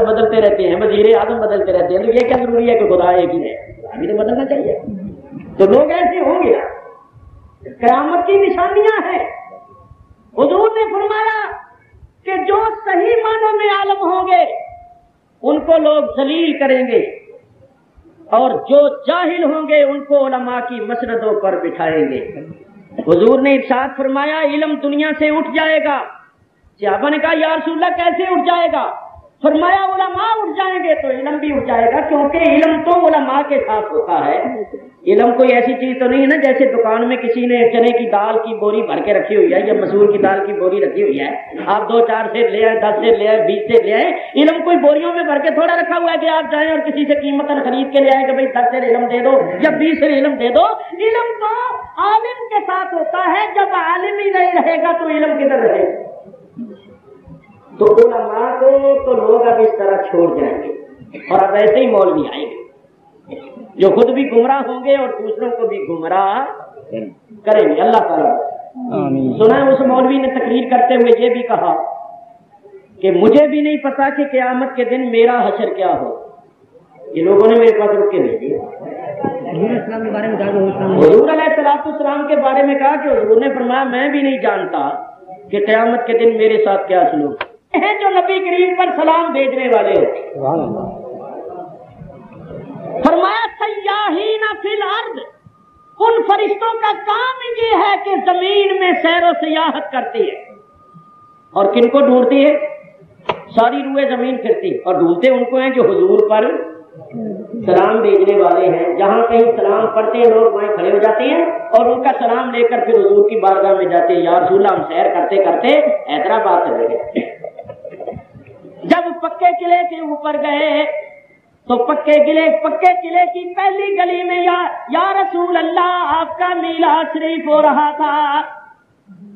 بدلتے رہتے ہیں, وزیر اعظم بدلتے رہتے ہیں, تو یہ کیا ضروری ہے کہ خدا ایک ہی ہے؟ ابھی تو بدلنا چاہیے. تو لوگ ایسے ہوں گے. قیامت کی نشانیاں ہیں. حضور نے فرمایا کہ جو صحیح معنوں میں عالم ہوں گے ان کو لوگ ذلیل کریں گے, اور جو جاہل ہوں گے ان کو علماء کی مسندوں پر بٹھائیں گے. حضور نے ارشاد فرمایا علم دنیا سے اٹھ جائے گا. صحابہ نے کہا یا رسول اللہ کیسے اٹھ جائے گا؟ فرمایا علماء اٹھ جائیں گے تو علم بھی اٹھ جائے گا, کیونکہ علم تو علماء کے ساتھ ہوتا ہے. علم کوئی ایسی چیز تو نہیں ہے نا جیسے دکان میں کسی نے چنے کی دال کی بوری بھر کے رکھی ہوئی ہے یا مسور کی دال کی بوری رکھی ہوئی ہے, آپ 2-4 سیٹ لے آئے, 10 سیٹ لے آئے, 20 سیٹ لے آئے. علم کوئی بوریوں میں بھر کے تھوڑا رکھا ہوا ہے کہ آپ جائیں اور کسی سے قیمتاً خرید کے لے آئے کہ بھائی 10 سیٹ علم دے دو یا 20 سیٹ علم دے دو. علم تو عالم کے ساتھ ہوتا ہے. جب عالم ہی نہیں رہے گا تو علم کدھر رہے گا؟ تو علماء کو تو لوگ اب اس طرح چھوڑ جائیں گے, اور اب ایسے ہی مولوی آئیں گے جو خود بھی گمراہ ہوں گے اور دوسروں کو بھی گمراہ کریں گے. اللہ تعالیٰ سنا ہے اس مولوی نے تقریر کرتے ہوئے یہ بھی کہا کہ مجھے بھی نہیں پتا کہ قیامت کے دن میرا حشر کیا ہو. یہ لوگوں نے میرے پاس رک کے نہیں دیا. حضور علیہ السلام کے بارے میں کہا کہ حضور نے فرمایا میں بھی نہیں جانتا کہ قیامت کے دن میرے ساتھ کیا سلوک ہے. جو نبی کریم پر سلام بھیجنے والے ہوتے فرمایا سیاحین فی الارض, ان فرشتوں کا کام یہ ہے کہ زمین میں سیر و سیاحت کرتی ہے. اور کن کو ڈھونڈتی ہے؟ ساری روئے زمین پھرتی, اور ڈھونڈتے ان کو ہیں جو حضور پر سلام بھیجنے والے ہیں. جہاں کہیں سلام پڑھتے ہیں لوگ وہیں کھڑے ہو جاتے ہیں اور ان کا سلام لے کر پھر حضور کی بارگاہ میں جاتے ہیں. یا رسول اللہ ہم سیر کرتے کرتے حیدرآباد چلے گئے. جب پکے قلعے کے اوپر گئے تو پکے قلعے کی پہلی گلی میں یا رسول اللہ آپ کا میلاد شریف ہو رہا تھا.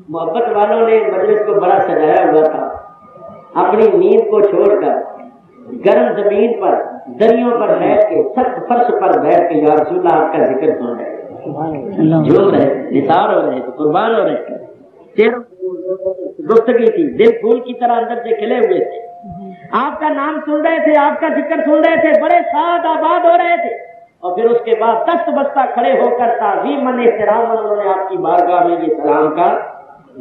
محبت والوں نے مجلس کو بڑا سجایا ہوا تھا. اپنی نیند کو چھوڑ کر گرم زمین پر دریوں پر بیٹھ کے سخت فرش پر بیٹھ کے یا رسول اللہ آپ کا ذکر سن رہے, جھوم رہے, نثار ہو رہے, قربان ہو رہے. چہروں گفتگی تھی, دل پھول کی طرح اندر سے کھلے ہوئے تھے. آپ کا نام سن رہے تھے, آپ کا ذکر سن رہے تھے, بڑے شاد آباد ہو رہے تھے. اور پھر اس کے بعد دست بستہ کھڑے ہو کر تعظیماً احتراماً انہوں نے آپ کی بارگاہ میں یہ سلام کا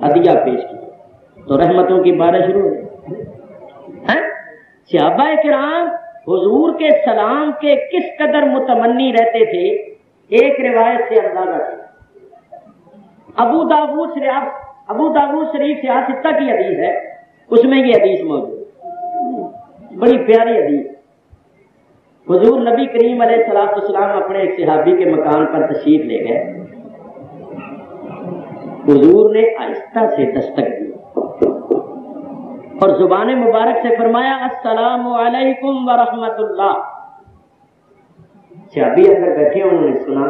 ہدیہ پیش کیا. تو رحمتوں کی بارش شروع ہوئی. صحابہ کرام حضور کے سلام کے کس قدر متمنی رہتے تھے ایک روایت سے اندازہ کیا. ابو داؤد شریف سے ستہ کی حدیث ہے, اس میں یہ حدیث موجود ہے, بڑی پیاری حدیث. حضور نبی کریم علیہ السلام اپنے ایک صحابی کے مکان پر تشریف لے گئے. حضور نے آہستہ سے دستک دی اور زبان مبارک سے فرمایا السلام علیکم ورحمۃ اللہ. صحابی اندر بیٹھے انہوں نے سنا,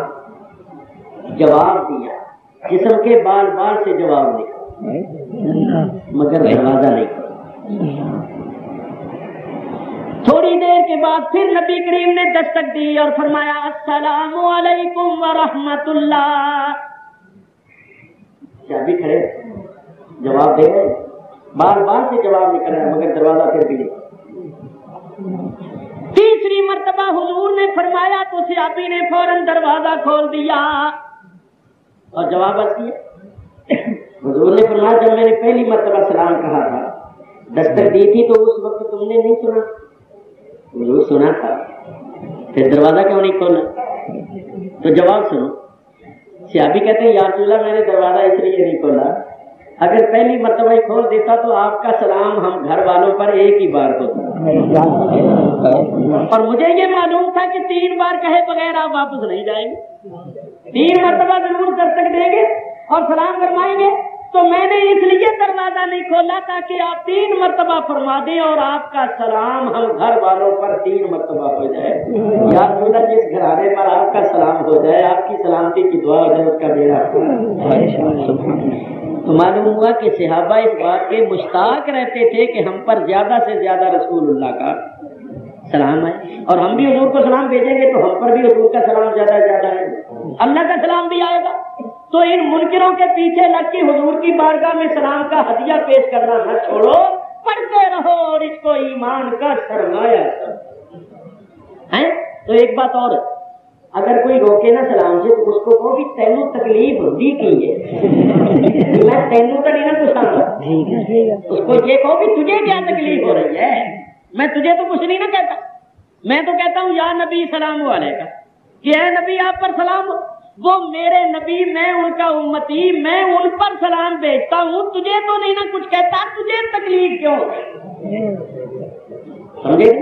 جواب دیا, جسم کے بال بال سے جواب نکلا مگر دروازہ نہیں کھولا. تھوڑی دیر کے بعد پھر نبی کریم نے دستک دی اور فرمایا السلام علیکم ورحمۃ اللہ. صحابی کھڑے جواب دے رہے, بار بار سے جواب نکل رہا ہے مگر دروازہ پھر بھی نہیں. تیسری مرتبہ حضور نے فرمایا تو صحابی نے فوراً دروازہ کھول دیا اور جواب عرض کیا. حضور نے فرمایا جب میں نے پہلی مرتبہ سلام کہا تھا, دستک دی تھی, تو اس وقت تم نے نہیں سنا؟ حضور سنا تھا, پھر دروازہ کیوں نہیں کھولا؟ تو جواب سنو. صحابی کہتے ہیں یا رسول اللہ میں نے دروازہ اس لیے نہیں کھولا, اگر پہلی مرتبہ ہی کھول دیتا تو آپ کا سلام ہم گھر والوں پر ایک ہی بار ہوتا, اور مجھے یہ معلوم تھا کہ 3 بار کہے بغیر آپ واپس نہیں جائیں گے, 3 مرتبہ ضرور دستک دیں گے اور سلام فرمائیں گے. تو میں نے اس لیے دروازہ نہیں کھولا تاکہ آپ 3 مرتبہ فرما دیں اور آپ کا سلام ہم گھر والوں پر 3 مرتبہ ہو جائے. یا رسول اللہ جس گھرانے پر آپ کا سلام ہو جائے, آپ کی سلامتی کی دعا ہو جائے, اس کا بیڑا. تو معلوم ہوا کہ صحابہ اس بات کے مشتاق رہتے تھے کہ ہم پر زیادہ سے زیادہ رسول اللہ کا سلام ہے, اور ہم بھی حضور کو سلام بھیجیں گے تو ہم پر بھی حضور کا سلام زیادہ سے زیادہ ہے, اللہ کا سلام بھی آئے گا. تو ان منکروں کے پیچھے لگ کے حضور کی بارگاہ میں سلام کا ہدیہ پیش کرنا نہ چھوڑو, پڑھتے رہو اور اس کو ایمان کا سرمایہ ہے. تو ایک بات اور، اگر کوئی روکے نا سلام سے تو اس کو کہو کہ تینوں تکلیف دی کی ہے، میں تینوں کا نہیں نا پوچھا، اس کو یہ کہو کہ تجھے کیا تکلیف ہو رہی ہے. میں تجھے تو کچھ نہیں نا کہتا، میں تو کہتا ہوں یا نبی سلام علیکہ، کہ اے نبی آپ پر سلام، وہ میرے نبی، میں ان کا امتی، میں ان پر سلام بھیجتا ہوں، تجھے تو نہیں نا کچھ کہتا، تجھے تکلیف کیوں؟ سمجھے؟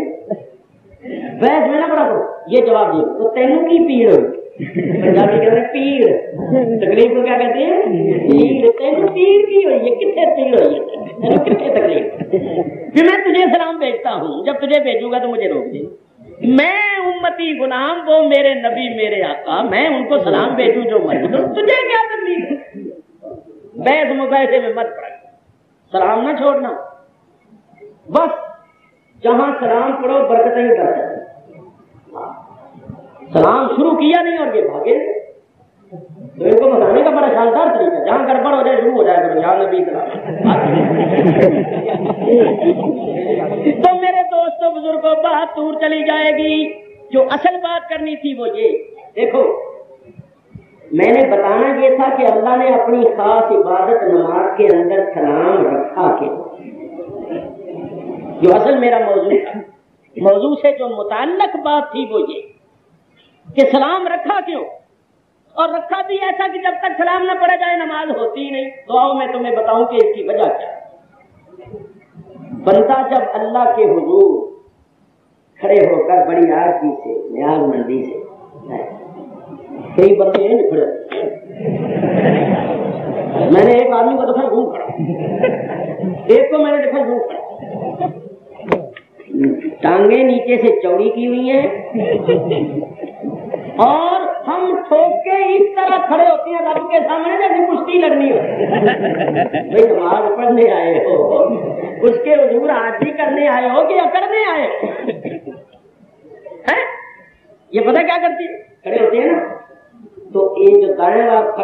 بحث میں نہ پڑا تو یہ جواب دیا تو تینوں کی پیڑ ہوئی، پنجابی کہتے ہیں پیڑ، تکلیف کو کیا کہتے ہیں؟ پیڑ. تینوں پیڑ کی ہوئی ہے، کتنے پیڑ ہوئی ہے، تینوں کتنے تکلیف؟ کہ میں تجھے سلام بھیجتا ہوں، جب تجھے بھیجوں گا تو مجھے روک دے. میں امتی غلام، وہ میرے نبی میرے آقا، میں ان کو سلام بھیجوں جو مرضی، تو تجھے کیا تکلیف ہے؟ بحث مباحثے میں مت پڑ، سلام نہ چھوڑنا، بس جہاں سلام پڑھو برکتیں ہی کرتے. سلام شروع کیا نہیں اور یہ بھاگے، تو ان کو بتانے کا بڑا شاندار طریقہ، جہاں گڑبڑ ہو جائے شروع ہو جائے کرو یا نبی سلام. تو میرے دوستوں بزرگوں بات دور چلی جائے گی. جو اصل بات کرنی تھی وہ یہ دیکھو، میں نے بتانا یہ تھا کہ اللہ نے اپنی خاص عبادت نماز کے اندر سلام رکھا کہ جو اصل میرا موضوع تھا، موضوع سے جو متعلق بات تھی وہ یہ کہ سلام رکھا کیوں، اور رکھا بھی ایسا کہ جب تک سلام نہ پڑھا جائے نماز ہوتی ہی نہیں. تو آؤ میں تمہیں بتاؤں کہ اس کی وجہ کیا. بندہ جب اللہ کے حضور کھڑے ہو کر بڑی عاجزی سے، نیاز مندی سے، کئی بندے ہیں کھڑے، میں نے ایک آدمی کو دیکھا گھوم کھڑا، ایک کو میں نے دیکھا گھوم کھڑا، ٹانگیں نیچے سے چوڑی کی ہوئی ہیں اور ہم ٹھوک کے اس طرح کھڑے ہوتے ہیں رب کے سامنے جیسے کشتی لڑنی ہو. بھائی نماز پڑھنے آئے ہو، اس کے حضور عاجزی کرنے آئے ہو کہ اکڑنے آئے ہو؟ یہ پتہ کیا کرتی ہے؟ کھڑے ہوتے ہیں نا تو یہ جو دائیں طرف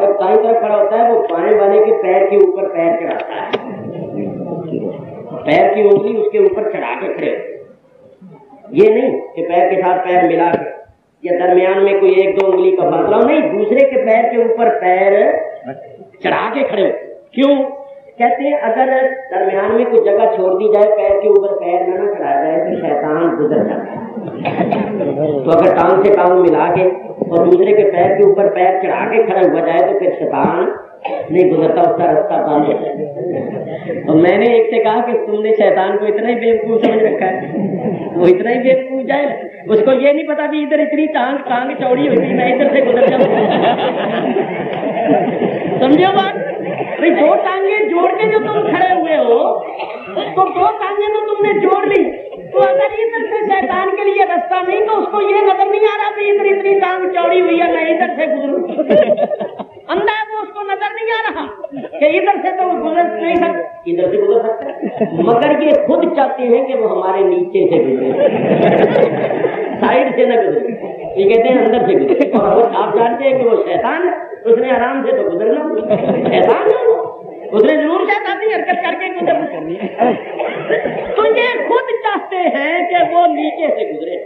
کھڑا ہوتا ہے وہ بائیں والے کے پیر کے اوپر پیر چڑھاتا ہے، پیر کی انگلی اس کے اوپر چڑھا کے کھڑے ہوتے. یہ نہیں کہ پیر کے ساتھ پیر ملا کے یا درمیان میں کوئی ایک دو انگلی کا فاصلہ، نہیں، دوسرے کے پیر کے اوپر پیر چڑھا کے کھڑے ہوتے. کیوں؟ کہتے ہیں اگر درمیان میں کوئی جگہ چھوڑ دی جائے، پیر کے اوپر پیر نہ چڑھایا جائے تو شیطان گزر جاتا ہے. تو اگر ٹانگ سے ٹانگ ملا کے اور دوسرے کے پیر کے اوپر پیر چڑھا کے کھڑا ہوا جائے تو پھر شیطان نہیں گزرتا، اس کا رستہ بند ہو جائے. تو میں نے ایک سے کہا کہ تم نے شیطان کو اتنا ہی بیوقوف سمجھ رکھا ہے، وہ اتنا ہی بیوقوف جائے، اس کو یہ نہیں پتا بھی ادھر اتنی ٹانگ چوڑی ہوئی، میں ادھر سے گزر جاؤں. سمجھو بات؟ بھائی دو ٹانگیں جوڑ کے جو تم کھڑے ہوئے ہو تو دو ٹانگیں تو تم نے جوڑ لی، تو اگر ادھر سے شیطان کے لیے رستہ نہیں تو اس کو یہ نظر نہیں آ رہا کہ ادھر اتنی ٹانگ چوڑی ہوئی ہے، میں ادھر سے گزروں. اندھا ہے وہ، اس کو نظر نہیں آ رہا کہ ادھر سے تو گزر نہیں سکتا، ادھر سے گزر سکتا، مگر یہ خود چاہتے ہیں کہ وہ ہمارے نیچے سے گزرے، سائڈ سے نہ گزرے. یہ کہتے ہیں اندر سے گزرے، اور آپ جانتے ہیں کہ وہ شیطان ہے، اس نے آرام سے تو گزرنا، شیطان ہے اس نے ضرور شیطانی حرکت کر کے گزر کرنی ہے. تو یہ خود چاہتے ہیں کہ وہ نیچے سے گزرے.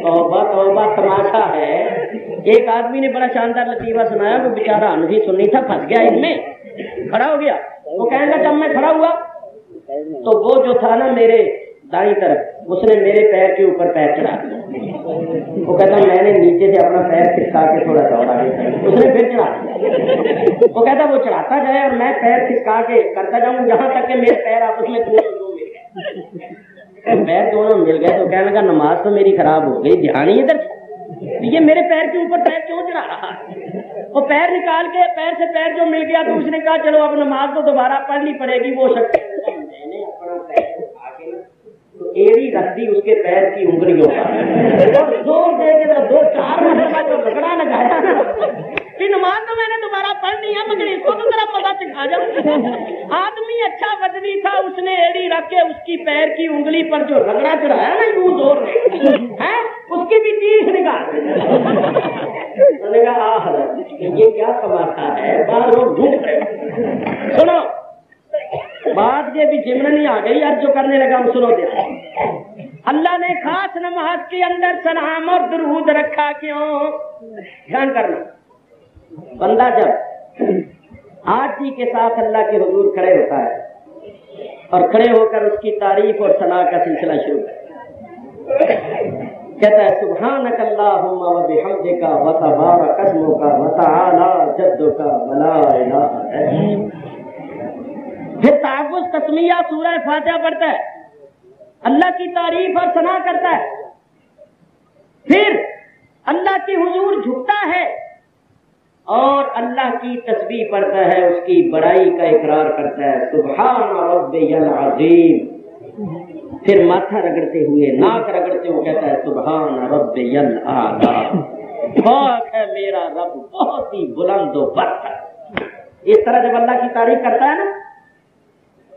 توبہ توبہ، تماشا ہے. ایک آدمی نے بڑا شاندار لطیفہ سنایا، وہ بیچارہ انفی سنی تھا، پھنس گیا ان میں، کھڑا ہو گیا. وہ کہنے لگا جب میں کھڑا ہوا تو وہ جو تھا نا میرے دائیں طرف، اس نے میرے پیر کے اوپر پیر چڑھا دیا. وہ کہتا میں نے نیچے سے اپنا پیر کھسکا کے تھوڑا چوڑا دیا، اس نے پھر چڑھا دیا. وہ کہتا وہ چڑھاتا جائے اور میں پیر کھسکا کے کرتا جاؤں یہاں تک کہ میرے پیر آپس میں دونوں مل گئے. پیر دونوں مل گئے تو کہنے لگا نماز تو میری خراب ہو گئی، دھیان ہی ادھر، یہ میرے پیر کے اوپر پیر کیوں چڑھا رہا ہے؟ وہ پیر نکال کے پیر سے پیر جو مل گیا تو اس نے کہا چلو اب نماز تو دوبارہ پڑھنی پڑے گی. وہ شخص میں نے اپنا پیر اٹھا کے تو ایڑی رکھ دی اس کے پیر کی انگلیوں پر اور زور دے کے دو چار مرتبہ جو رگڑا لگایا کہ نماز تو میں نے دوبارہ پڑھنی ہے مگر اس کو تو ذرا پتا چکھا جاؤ. آدمی اچھا وزنی تھا، اس نے ایڑی رکھ کے اس کی پیر کی انگلی پر جو رگڑا چڑھایا نا یوں زور ہے اس کی بھی چیخ نکال. میں نے کہا حضرت یہ کیا تماشا ہے، بعض لوگ گھوم رہے. سنو بات یہ بھی جمرنی آ گئی، اب جو کرنے لگا وہ سنو دیا۔ اللہ نے خاص نماز کے اندر سلام اور درود رکھا، کیوں؟ دھیان کرنا، بندہ جب آجزی کے ساتھ اللہ کے حضور کھڑے ہوتا ہے اور کھڑے ہو کر اس کی تعریف اور ثنا کا سلسلہ شروع کرتا ہے، کہتا ہے سبحانک اللہم و بحمدک و تبارک اسمک و تعالی جدک و لا الہ الا انت۔ پھر تعوذ تسمیہ سورہ فاتحہ پڑھتا ہے، اللہ کی تعریف اور ثنا کرتا ہے، پھر اللہ کے حضور جھکتا ہے اور اللہ کی تسبیح پڑھتا ہے، اس کی بڑائی کا اقرار کرتا ہے، سبحان ربی العظیم۔ پھر ماتھا رگڑتے ہوئے، ناک رگڑتے ہوئے کہتا ہے سبحان ربی الاعلی، پاک ہے میرا رب بہت ہی بلند و برتر۔ اس طرح جب اللہ کی تعریف کرتا ہے نا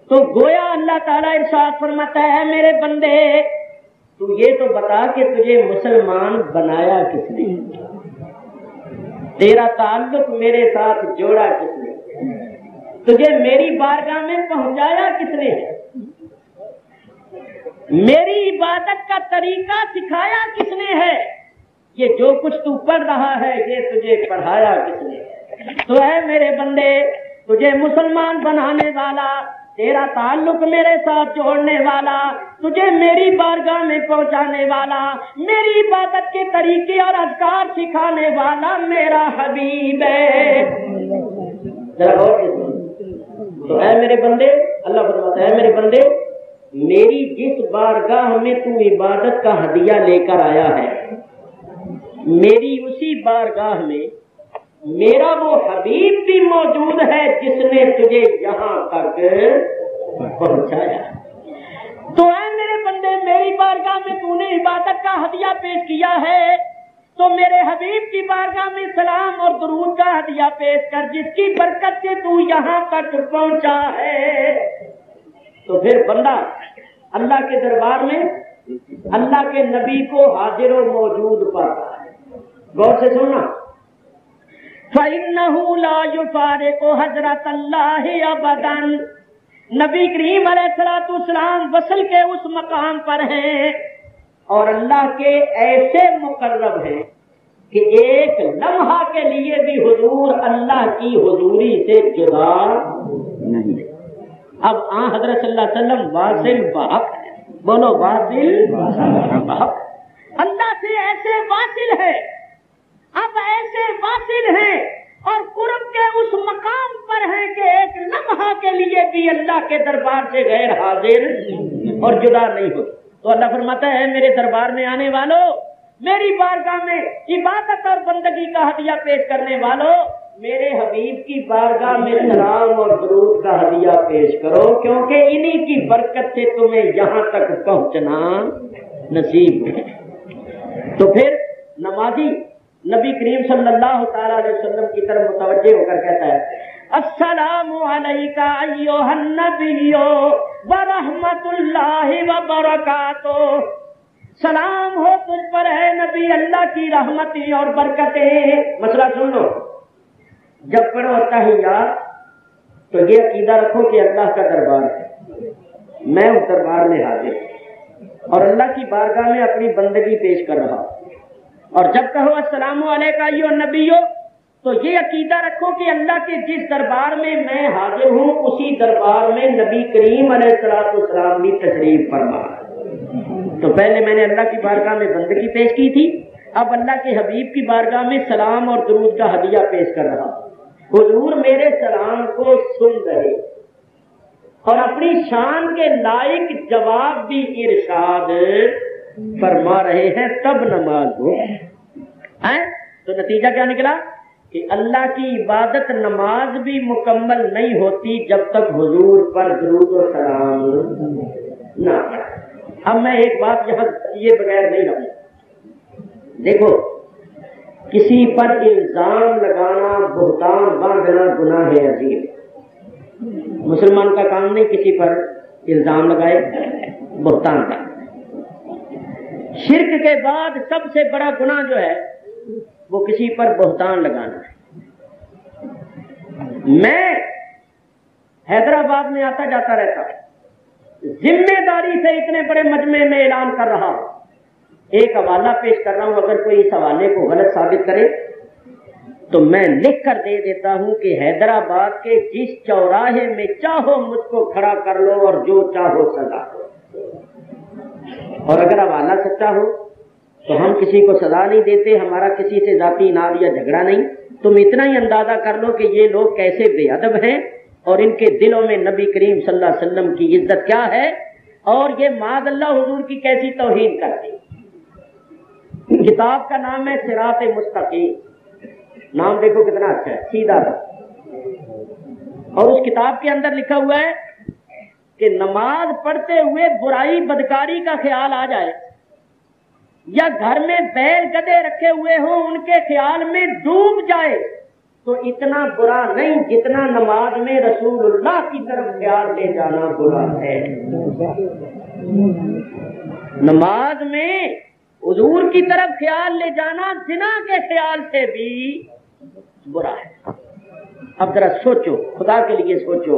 تو گویا اللہ تعالیٰ ارشاد فرماتا ہے میرے بندے تو یہ تو بتا کہ تجھے مسلمان بنایا کس نے، تیرا تعلق میرے ساتھ جوڑا کس نے، تجھے میری بارگاہ میں پہنچایا کس نے، میری عبادت کا طریقہ سکھایا کس نے ہے، یہ جو کچھ تو پڑھ رہا ہے یہ تجھے پڑھایا کس نے۔ تو اے میرے بندے تجھے مسلمان بنانے والا، تیرا تعلق میرے ساتھ جوڑنے والا، تجھے میری بارگاہ میں پہنچانے والا، میری عبادت کے طریقے اور اذکار سکھانے والا میرا حبیب ہے۔ ذرا غور سے سنو، تو اے میرے بندے، اللہ فرماتا ہے میرے بندے میری جس بارگاہ میں تو عبادت کا ہدیہ لے کر آیا ہے، میری اسی بارگاہ میں میرا وہ حبیب بھی موجود ہے جس نے تجھے یہاں تک پہنچایا۔ تو اے میرے بندے میری بارگاہ میں تو نے عبادت کا ہدیہ پیش کیا ہے، تو میرے حبیب کی بارگاہ میں سلام اور درود کا ہدیہ پیش کر جس کی برکت سے تو یہاں تک پہنچا ہے۔ تو پھر بندہ اللہ کے دربار میں اللہ کے نبی کو حاضر و موجود پاتا ہے۔ غور سے سننا، فَإِنَّهُ لَا يُفَارِقُ حَضْرَةَ اللَّهِ أَبَدًا، نبی کریم علیہ السلام وصل کے اس مقام پر ہیں اور اللہ کے ایسے مقرب ہیں کہ ایک لمحہ کے لیے بھی حضور اللہ کی حضوری سے جدا نہیں۔ اب حضرت صلی اللہ علیہ وسلم واصل بحق ہے، بولو واصل بحق، اللہ سے ایسے واصل ہے، اب ایسے واصل ہیں اور قرب کے اس مقام پر ہیں کہ ایک لمحہ کے لیے بھی اللہ کے دربار سے غیر حاضر اور جدا نہیں ہو۔ تو اللہ فرماتا ہے میرے دربار میں آنے والوں، میری بارگاہ میں عبادت اور بندگی کا ہدیہ پیش کرنے والوں، میرے حبیب کی بارگاہ میں سلام اور درود کا ہدیہ پیش کرو، کیونکہ انہی کی برکت سے تمہیں یہاں تک پہنچنا نصیب ہے۔ تو پھر نمازی نبی کریم صلی اللہ تعالی علیہ وسلم کی طرف متوجہ ہو کر کہتا ہے السلام علیکہ ایھا النبی ورحمۃ اللہ وبرکاتہ، سلام ہو تجھ پر ہے نبی، اللہ کی رحمتیں اور برکتیں۔ مسئلہ سن لو، جب پڑھو تحیات تو یہ عقیدہ رکھو کہ اللہ کا دربار ہے، میں اس دربار میں حاضر اور اللہ کی بارگاہ میں اپنی بندگی پیش کر رہا ہوں، اور جب کہو السلام علیکہ ایھا النبی تو یہ عقیدہ رکھو کہ اللہ کے جس دربار میں میں حاضر ہوں اسی دربار میں نبی کریم علیہ السلام بھی تشریف فرما۔ تو پہلے میں نے اللہ کی بارگاہ میں بندگی پیش کی تھی، اب اللہ کے حبیب کی بارگاہ میں سلام اور درود کا ہدیہ پیش کر رہا ہوں۔ حضور میرے سلام کو سن رہے اور اپنی شان کے لائق جواب بھی ارشاد فرما رہے ہیں، تب نماز ہو۔ تو نتیجہ کیا نکلا کہ اللہ کی عبادت نماز بھی مکمل نہیں ہوتی جب تک حضور پر درود و سلام نہ پڑے۔ اب میں ایک بات یہاں یہ بغیر نہیں رہوں، دیکھو کسی پر الزام لگانا، بہتان باندھنا گناہ عظیم، مسلمان کا کام نہیں کسی پر الزام لگائے، بہتان کا۔ شرک کے بعد سب سے بڑا گناہ جو ہے وہ کسی پر بہتان لگانا ہے۔ میں حیدرآباد میں آتا جاتا رہتا ہے، ذمہ داری سے اتنے بڑے مجمع میں اعلان کر رہا ہوں، ایک حوالہ پیش کر رہا ہوں، اگر کوئی اس حوالے کو غلط ثابت کرے تو میں لکھ کر دے دیتا ہوں کہ حیدرآباد کے جس چوراہے میں چاہو مجھ کو کھڑا کر لو اور جو چاہو سزا دو، اور اگر حوالہ سچا ہو تو ہم کسی کو سزا نہیں دیتے، ہمارا کسی سے ذاتی اناد یا جھگڑا نہیں۔ تم اتنا ہی اندازہ کر لو کہ یہ لوگ کیسے بے ادب ہیں اور ان کے دلوں میں نبی کریم صلی اللہ علیہ وسلم کی عزت کیا ہے، اور یہ معاذ اللہ حضور کی کیسی توہین کرتی۔ کتاب کا نام ہے صراط مستقیم، نام دیکھو کتنا اچھا ہے، سیدھا تھا، اور اس کتاب کے اندر لکھا ہوا ہے کہ نماز پڑھتے ہوئے برائی بدکاری کا خیال آ جائے یا گھر میں بیل گدے رکھے ہوئے ہوں ان کے خیال میں ڈوب جائے تو اتنا برا نہیں جتنا نماز میں رسول اللہ کی طرف خیال لے جانا برا ہے۔ نماز میں حضور کی طرف خیال لے جانا زنا کے خیال سے بھی برا ہے۔ اب ذرا سوچو، خدا کے لیے سوچو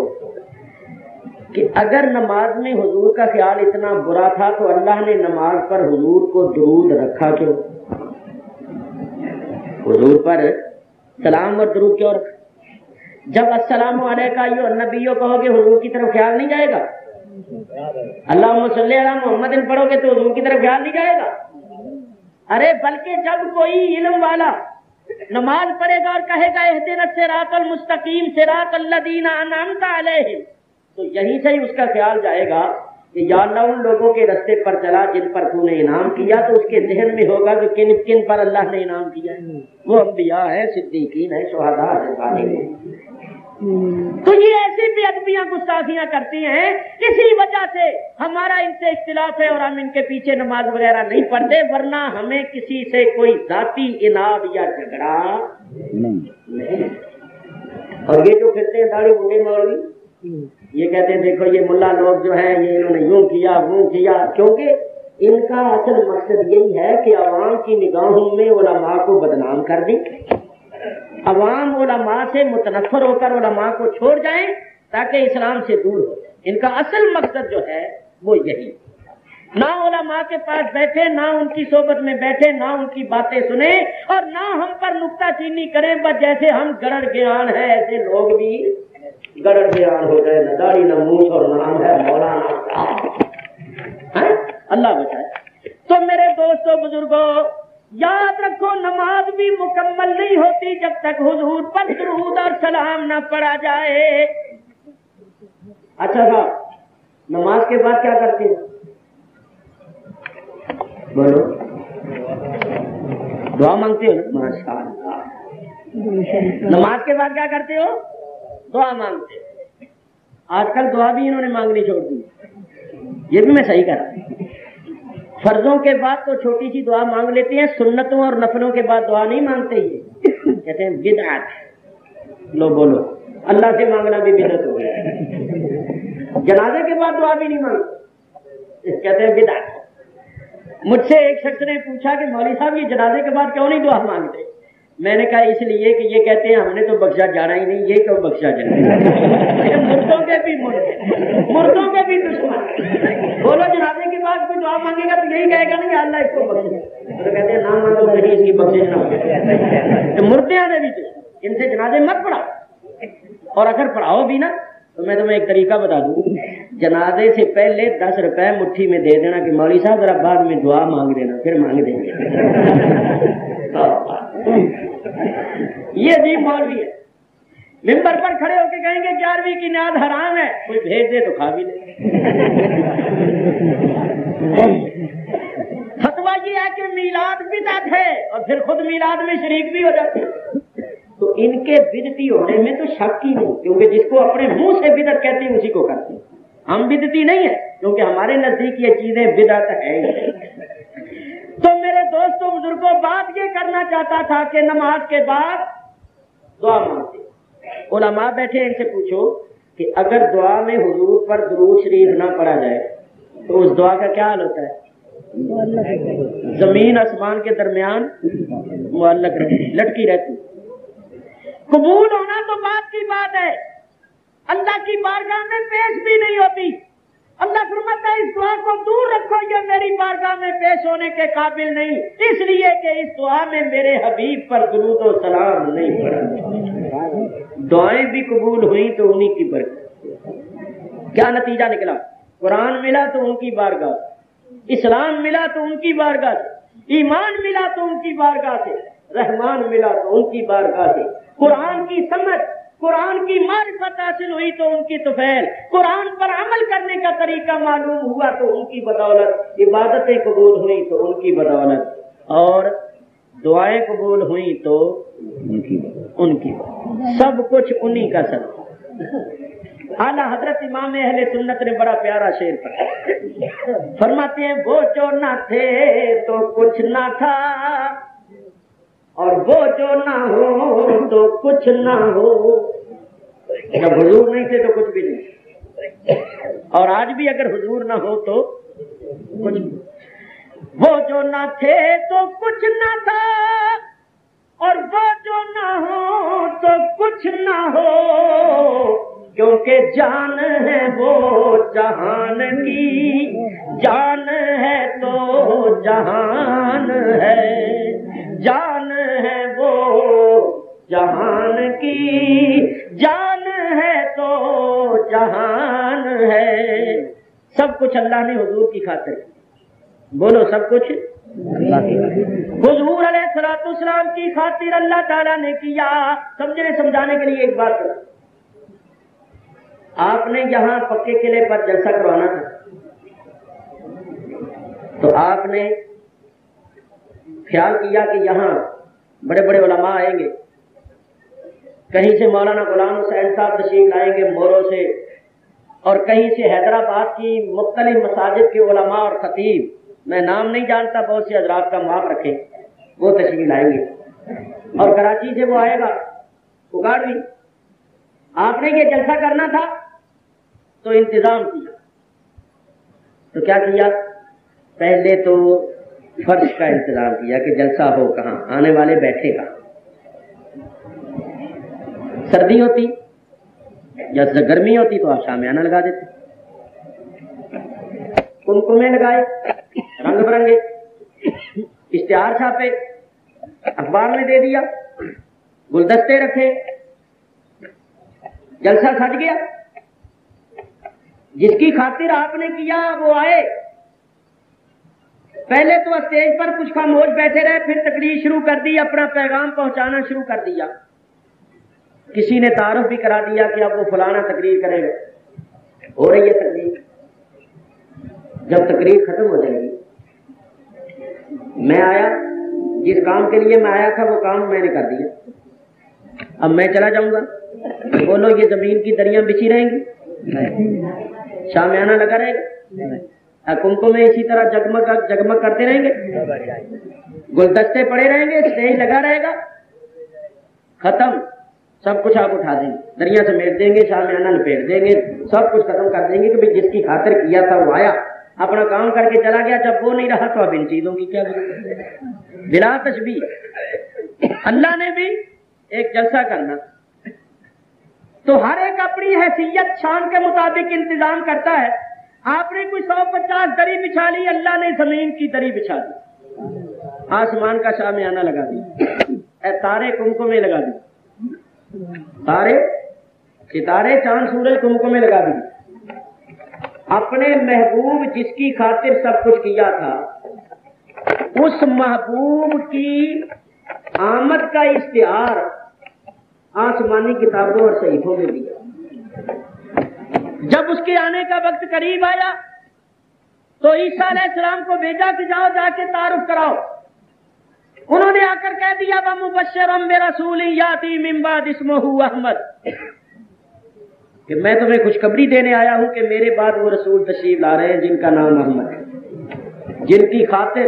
کہ اگر نماز میں حضور کا خیال اتنا برا تھا تو اللہ نے نماز پر حضور کو درود رکھا کیوں؟ حضور پر سلام اور درود کیوں رکھا؟ جب السلام علیکم ایھا النبی کہو گے حضور کی طرف خیال نہیں جائے گا؟ اللہم صلی علی محمد پڑھو گے تو حضور کی طرف خیال نہیں جائے گا؟ ارے بلکہ جب کوئی علم والا نماز پڑھے گا اور کہے گا اہدنا الصراط المستقیم صراط الذین انعمت علیہم، تو یہیں سے ہی اس کا خیال جائے گا کہ یا اللہ ان لوگوں کے رستے پر چلا جن پر تو نے انعام کیا، تو اس کے ذہن میں ہوگا کہ کن کن پر اللہ نے انعام کیا ہے، وہ انبیاء ہیں، صدیقین ہیں، شہداء ہیں، صالحین۔ تو یہ ایسی بے ادبیاں گستاخیاں کرتی ہیں، اسی وجہ سے ہمارا ان سے اختلاف ہے اور ہم ان کے پیچھے نماز وغیرہ نہیں پڑھتے، ورنہ ہمیں کسی سے کوئی ذاتی اناد یا جھگڑا نہیں۔ اور یہ جو پھرتے ہیں داڑھی بوڑھے مولوی، یہ کہتے ہیں دیکھو یہ ملا لوگ جو ہیں یہ انہوں نے یوں کیا وہ کیا، کیونکہ ان کا اصل مقصد یہی ہے کہ عوام کی نگاہوں میں علماء کو بدنام کر دیں، عوام علماء سے متنفر ہو کر علماء کو چھوڑ جائیں تاکہ اسلام سے دور ہو جائیں۔ ان کا اصل مقصد جو ہے وہ یہی، نہ علماء کے پاس بیٹھے، نہ ان کی صحبت میں بیٹھے، نہ ان کی باتیں سنیں، اور نہ ہم پر نکتہ چینی کریں، بس جیسے ہم گڑڑ گیان ہے ایسے لوگ بھی گڑڑ گیان ہو گئے، نہ داڑھی نہ منھ اور نام ہے مولانا، اللہ بچائے۔ تو میرے دوستوں بزرگوں یاد رکھو نماز بھی مکمل نہیں ہوتی جب تک حضور پر درود اور سلام نہ پڑھا جائے۔ اچھا صاحب، نماز کے بعد کیا کرتے ہیں؟ بولو، دعا مانگتے ہو نا؟ ماشاء اللہ، نماز کے بعد کیا کرتے ہو؟ دعا مانگتے ہو۔ آج کل دعا بھی انہوں نے مانگنی چھوڑ دی، یہ بھی میں صحیح کر رہا ہوں۔ فرضوں کے بعد تو چھوٹی سی دعا مانگ لیتے ہیں، سنتوں اور نفلوں کے بعد دعا نہیں مانگتے، یہ کہتے ہیں بدعت۔ لو بولو، اللہ سے مانگنا بھی بدعت ہو گیا۔ جنازے کے بعد دعا بھی نہیں مانگتے، کہتے ہیں بدعت۔ مجھ سے ایک شخص نے پوچھا کہ مولوی صاحب یہ جنازے کے بعد کیوں نہیں دعا مانگتے؟ میں نے کہا اس لیے کہ یہ کہتے ہیں ہم نے تو بخشا جانا ہی نہیں، یہ کیوں بخشا جانا؟ مردوں کے بھی مردوں کے بھی دشمن۔ بولو جنازے کے بعد کوئی دعا مانگے گا تو یہی کہے گا نہیں اللہ اس کو بخشے، تو کہتے ہیں نہ مانگو نہیں اس کی بخشش نہ ہو۔ مردے آنے بھی دشمن، ان سے جنازے مت پڑھاؤ، اور اگر پڑھاؤ بھی نا تو میں تمہیں ایک طریقہ بتا دوں، جنازے سے پہلے 10 روپے مٹھی میں دے دینا کہ مولوی صاحب ذرا بعد میں دعا مانگ دینا، پھر مانگ دیں گے۔ یہ بھی مولوی ہے، ممبر پر کھڑے ہو کے کہیں گے 11ویں کی نیاز حرام ہے، کوئی بھیج دے تو کھا بھی لے۔ فتویٰ یہ ہے کہ میلاد بدعت ہے، اور پھر خود میلاد میں شریک بھی ہو جاتے ہیں۔ تو ان کے بدعتی ہونے میں تو شک ہی نہیں، کیونکہ جس کو اپنے منہ سے بدعت کہتے ہیں اسی کو کرتے ہیں۔ ہم بدعتی نہیں ہیں کیونکہ ہمارے نزدیک یہ چیزیں بدعت ہیں۔ تو میرے دوستوں بزرگوں بات یہ کرنا چاہتا تھا کہ نماز کے بعد دعا مانگتے، علماء بیٹھے ان سے پوچھو کہ اگر دعا میں حضور پر درود شریف نہ پڑھا جائے تو اس دعا کا کیا حال ہوتا ہے؟ زمین آسمان کے درمیان معلق رہتی، لٹکی رہتی۔ قبول ہونا تو بات کی بات ہے، اللہ کی بارگاہ میں پیش بھی نہیں ہوتی. اللہ فرماتا ہے اس دعا کو دور رکھو، یہ میری بارگاہ میں پیش ہونے کے قابل نہیں، اس لیے کہ اس دعا میں میرے حبیب پر درود و سلام نہیں پڑا. دعائیں بھی قبول ہوئی تو انہی کی برکت. کیا نتیجہ نکلا؟ قرآن ملا تو ان کی بارگاہ سے، اسلام ملا تو ان کی بارگاہ سے، ایمان ملا تو ان کی بارگاہ سے، رحمان ملا تو ان کی بارگاہ سے، قرآن کی سمجھ، قرآن کی معرفت حاصل ہوئی تو ان کی طفیل، قرآن پر عمل کرنے کا طریقہ معلوم ہوا تو ان کی بدولت، عبادتیں قبول ہوئی تو ان کی بدولت، اور دعائیں قبول ہوئی تو ان کی بدولت. سب کچھ انہی کا سب. اعلیٰ حضرت امام اہل سنت نے بڑا پیارا شعر پڑھا، فرماتے ہیں وہ جو نہ تھے تو کچھ نہ تھا، اور وہ جو نہ ہو تو کچھ نہ ہو. جب حضور نہیں تھے تو کچھ بھی نہیں، اور آج بھی اگر حضور نہ ہو تو کچھ بھی. وہ جو نہ تھے تو کچھ نہ تھا، اور وہ جو نہ ہو تو کچھ نہ ہو، کیونکہ جان ہے وہ جہان کی، جان ہے تو جہان ہے، جان ہے وہ جہان کی، جان ہے تو جہان ہے. سب کچھ اللہ نے حضور کی خاطر. بولو سب کچھ اللہ کی خاطر. حضور علیہ الصلوۃ والسلام کی خاطر اللہ تعالیٰ نے کیا. سمجھنے سمجھانے کے لیے ایک بات کرو. آپ نے یہاں پکے قلعے پر جلسہ کروانا تھا تو آپ نے خیال کیا کہ یہاں بڑے بڑے علماء آئیں گے، کہیں سے مولانا غلام حسین صاحب تشریف لائیں گے مورو سے، اور کہیں سے حیدرآباد کی مختلف مساجد کے علماء اور خطیب، میں نام نہیں جانتا، بہت سے حضرات کا معاف رکھیں، وہ تشریف لائیں گے، اور کراچی سے وہ آئے گا اگاڑوی. آپ نے یہ جلسہ کرنا تھا تو انتظام کیا. تو کیا کیا؟ پہلے تو فرش کا انتظام کیا کہ جلسہ ہو کہاں، آنے والے بیٹھے گا. سردی ہوتی یا گرمی ہوتی تو آپ شامیانہ لگا دیتے، کمکمے لگائے، رنگ برنگے، اشتہار چھاپے، اخبار میں دے دیا، گلدستے رکھے، جلسہ سج گیا. جس کی خاطر آپ نے کیا وہ آئے. پہلے تو اسٹیج پر کچھ خاموش بیٹھے رہے، پھر تقریر شروع کر دی، اپنا پیغام پہنچانا شروع کر دیا. کسی نے تعارف بھی کرا دیا کہ اب وہ فلانا تقریر کرے گا. ہو رہی ہے تقریر. جب تقریر ختم ہو جائے گی، میں آیا، جس کام کے لیے میں آیا تھا وہ کام میں نے کر دیا، اب میں چلا جاؤں گا. بولو یہ زمین کی دریاں بچھی رہیں گی؟ شامیانہ لگا رہے گا، کمکمے اسی طرح جگمگ جگمگ کرتے رہیں گے، گلدستے پڑے رہیں گے، اسٹیج لگا رہے گا. ختم. سب کچھ آپ اٹھا دیں گے، دریا سمیٹ دیں گے، شامیانہ لپیٹ دیں گے، سب کچھ ختم کر دیں گے کہ بھئی جس کی خاطر کیا تھا وہ آیا، اپنا کام کر کے چلا گیا. جب وہ نہیں رہا تو اب ان چیزوں کی کیا ضرورت ہے؟ بلا تشبیہ اللہ نے بھی ایک جلسہ کرنا تو ہر ایک اپنی حیثیت شان کے مطابق انتظام کرتا ہے. آپ نے کوئی 150 دری بچھا لی، اللہ نے زمین کی دری بچھا دی، آسمان کا شامیانہ لگا دی، تارے کمکمے لگا دی، تارے ستارے چاند سورج کمکمے لگا دی. اپنے محبوب جس کی خاطر سب کچھ کیا تھا، اس محبوب کی آمد کا اشتہار آسمانی کتابوں اور صحیفوں میں دیا. جب اس کے آنے کا وقت قریب آیا تو عیسیٰ علیہ السلام کو بھیجا کہ جاؤ جا کے تعارف کراؤ. انہوں نے آ کر کہہ دیا وَمُبَشِّرًا بِرَسُولٍ يَأْتِي مِن بَعْدِهِ اسْمُهُ احمد، کہ میں تمہیں خوشخبری دینے آیا ہوں کہ میرے بعد وہ رسول تشریف لا رہے ہیں جن کا نام احمد ہے، جن کی خاطر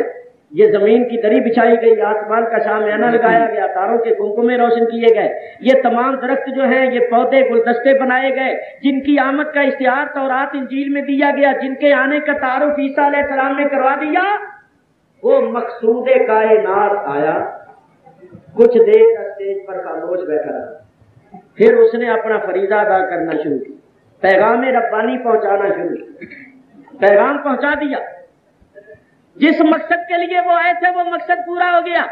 یہ زمین کی دری بچھائی گئی، آسمان کا شامیانہ لگایا گیا، تاروں کے کمکمے روشن کیے گئے، یہ تمام درخت جو ہیں، یہ پودے گلدستے بنائے گئے، جن کی آمد کا اشتہار تورات انجیل میں دیا گیا، جن کے آنے کا تعارف عیسیٰ علیہ السلام نے کروا دیا. وہ مقصود کائنات آیا، کچھ دیر اسٹیج پر خاموش بیٹھا رہا، پھر اس نے اپنا فریضہ ادا کرنا شروع کیا، پیغام ربانی پہنچانا شروع کیا، پیغام پہنچا دیا، جس مقصد کے لیے وہ آئے تھے وہ مقصد پورا ہو گیا۔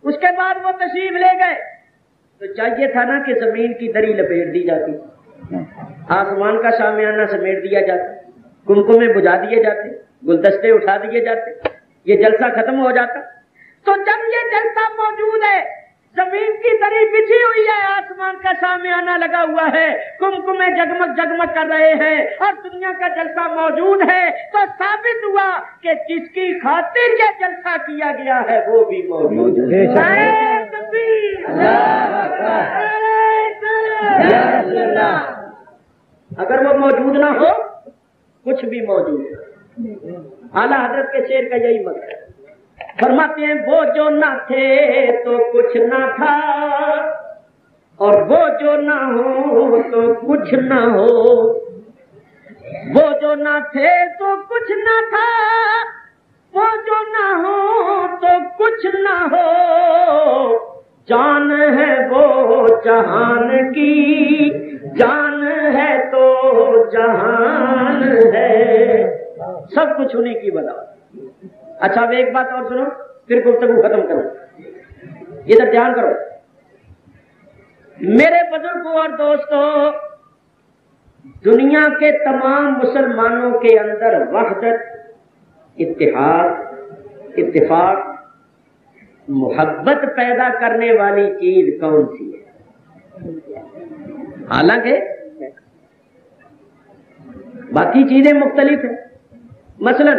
اس کے بعد وہ تشریف لے گئے تو چاہیے تھا نا کہ زمین کی دری لپیٹ دی جاتی، آسمان کا شامیانہ سمیٹ دیا جاتا، کمکمے بجھا دیے جاتے، گلدستے اٹھا دیے جاتے، یہ جلسہ ختم ہو جاتا۔ تو جب یہ جلسہ موجود ہے، زمین کی دری بچھی ہوئی ہے، آسمان کا شامیانہ لگا ہوا ہے، کمکمے جگمگ جگمگ کر رہے ہیں اور دنیا کا جلسہ موجود ہے، تو ثابت ہوا کہ جس کی خاطر یہ جلسہ کیا گیا ہے وہ بھی موجود ہے۔ اگر وہ موجود نہ ہو کچھ بھی موجود ہے۔ اعلیٰ حضرت کے شعر کا یہی مطلب ہے، فرماتے ہیں وہ جو نہ تھے تو کچھ نہ تھا، اور وہ جو نہ ہو تو کچھ نہ ہو، وہ جو نہ تھے تو کچھ نہ تھا، وہ جو نہ ہو تو کچھ نہ ہو، جان ہے وہ جہان کی، جان ہے تو جہان ہے، سب کچھ انہیں کی بنا۔ اچھا اب ایک بات اور سنو پھر گفتگو ختم کرو، ادھر دھیان کرو میرے بزرگوں اور دوستوں۔ دنیا کے تمام مسلمانوں کے اندر وحدت، اتحاد، اتفاق، محبت پیدا کرنے والی چیز کون سی ہے؟ حالانکہ باقی چیزیں مختلف ہیں۔ مثلا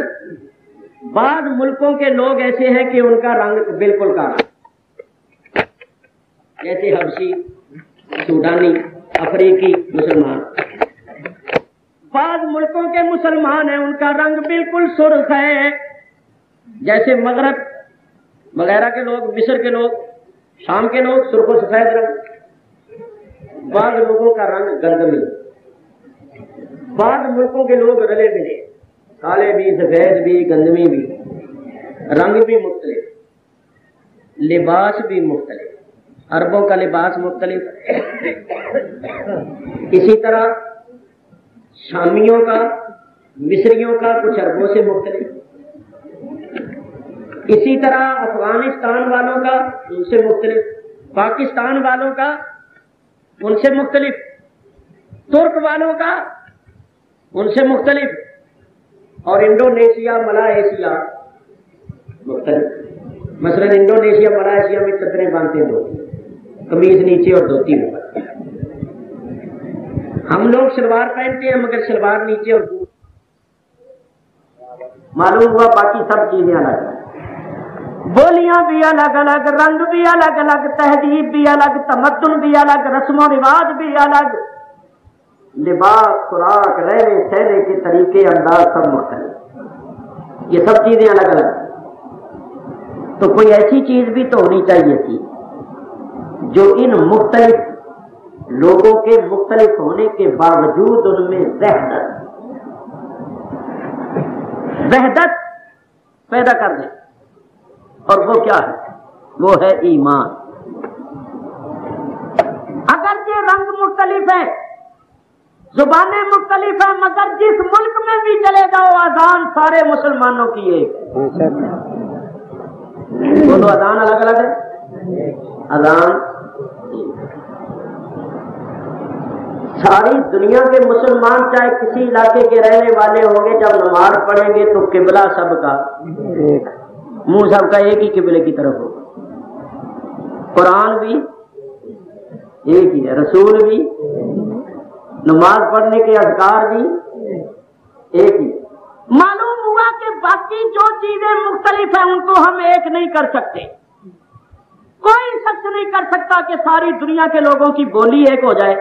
بعض ملکوں کے لوگ ایسے ہیں کہ ان کا رنگ بالکل کالا، جیسے حبشی، سوڈانی، افریقی مسلمان۔ بعض ملکوں کے مسلمان ہیں ان کا رنگ بالکل سرخ ہے، جیسے مغرب وغیرہ کے لوگ، مصر کے لوگ، شام کے لوگ سرخ و سفید رنگ۔ بعض لوگوں کا رنگ گندمی، بعض ملکوں کے لوگ رلے ملے، کالے بھی، سفید بھی، گندمی بھی، رنگ بھی مختلف، لباس بھی مختلف، عربوں کا لباس مختلف، اسی طرح شامیوں کا، مصریوں کا کچھ عربوں سے مختلف، اسی طرح افغانستان والوں کا ان سے مختلف، پاکستان والوں کا ان سے مختلف، ترک والوں کا ان سے مختلف، اور انڈونیشیا، ملائیشیا مختلف۔ مثلا انڈونیشیا، ملائیشیا میں چادریں باندھتے ہیں لوگ، قمیض نیچے اور دھوتی اوپر۔ ہم لوگ شلوار پہنتے ہیں مگر شلوار نیچے اور اوپر۔ معلوم ہوا باقی سب چیزیں الگ ہیں، بولیاں بھی الگ الگ، رنگ بھی الگ الگ، تہذیب بھی الگ، تمدن بھی الگ، رسم و رواج بھی الگ، لباس، خوراک، رہنے سہنے کے طریقے، انداز سب مختلف، یہ سب چیزیں الگ الگ۔ تو کوئی ایسی چیز بھی تو ہونی چاہیے تھی جو ان مختلف لوگوں کے مختلف ہونے کے باوجود ان میں وحدت پیدا کر دے، اور وہ کیا ہے؟ وہ ہے ایمان۔ اگر یہ رنگ مختلف ہیں، زبانیں مختلف ہیں، مگر جس ملک میں بھی چلے جاؤ اذان سارے مسلمانوں کی ایک ہے۔ دونوں اذان الگ الگ ہے، اذان ساری دنیا کے مسلمان چاہے کسی علاقے کے رہنے والے ہوں گے، جب نماز پڑھیں گے تو قبلہ سب کا منہ سب کا ایک ہی قبلے کی طرف ہوگا، قرآن بھی ایک ہی ہے، رسول بھی، نماز پڑھنے کے اذکار بھی ایک ہی۔ معلوم ہوا کہ باقی جو چیزیں مختلف ہیں ان کو ہم ایک نہیں کر سکتے۔ کوئی شخص نہیں کر سکتا کہ ساری دنیا کے لوگوں کی بولی ایک ہو جائے،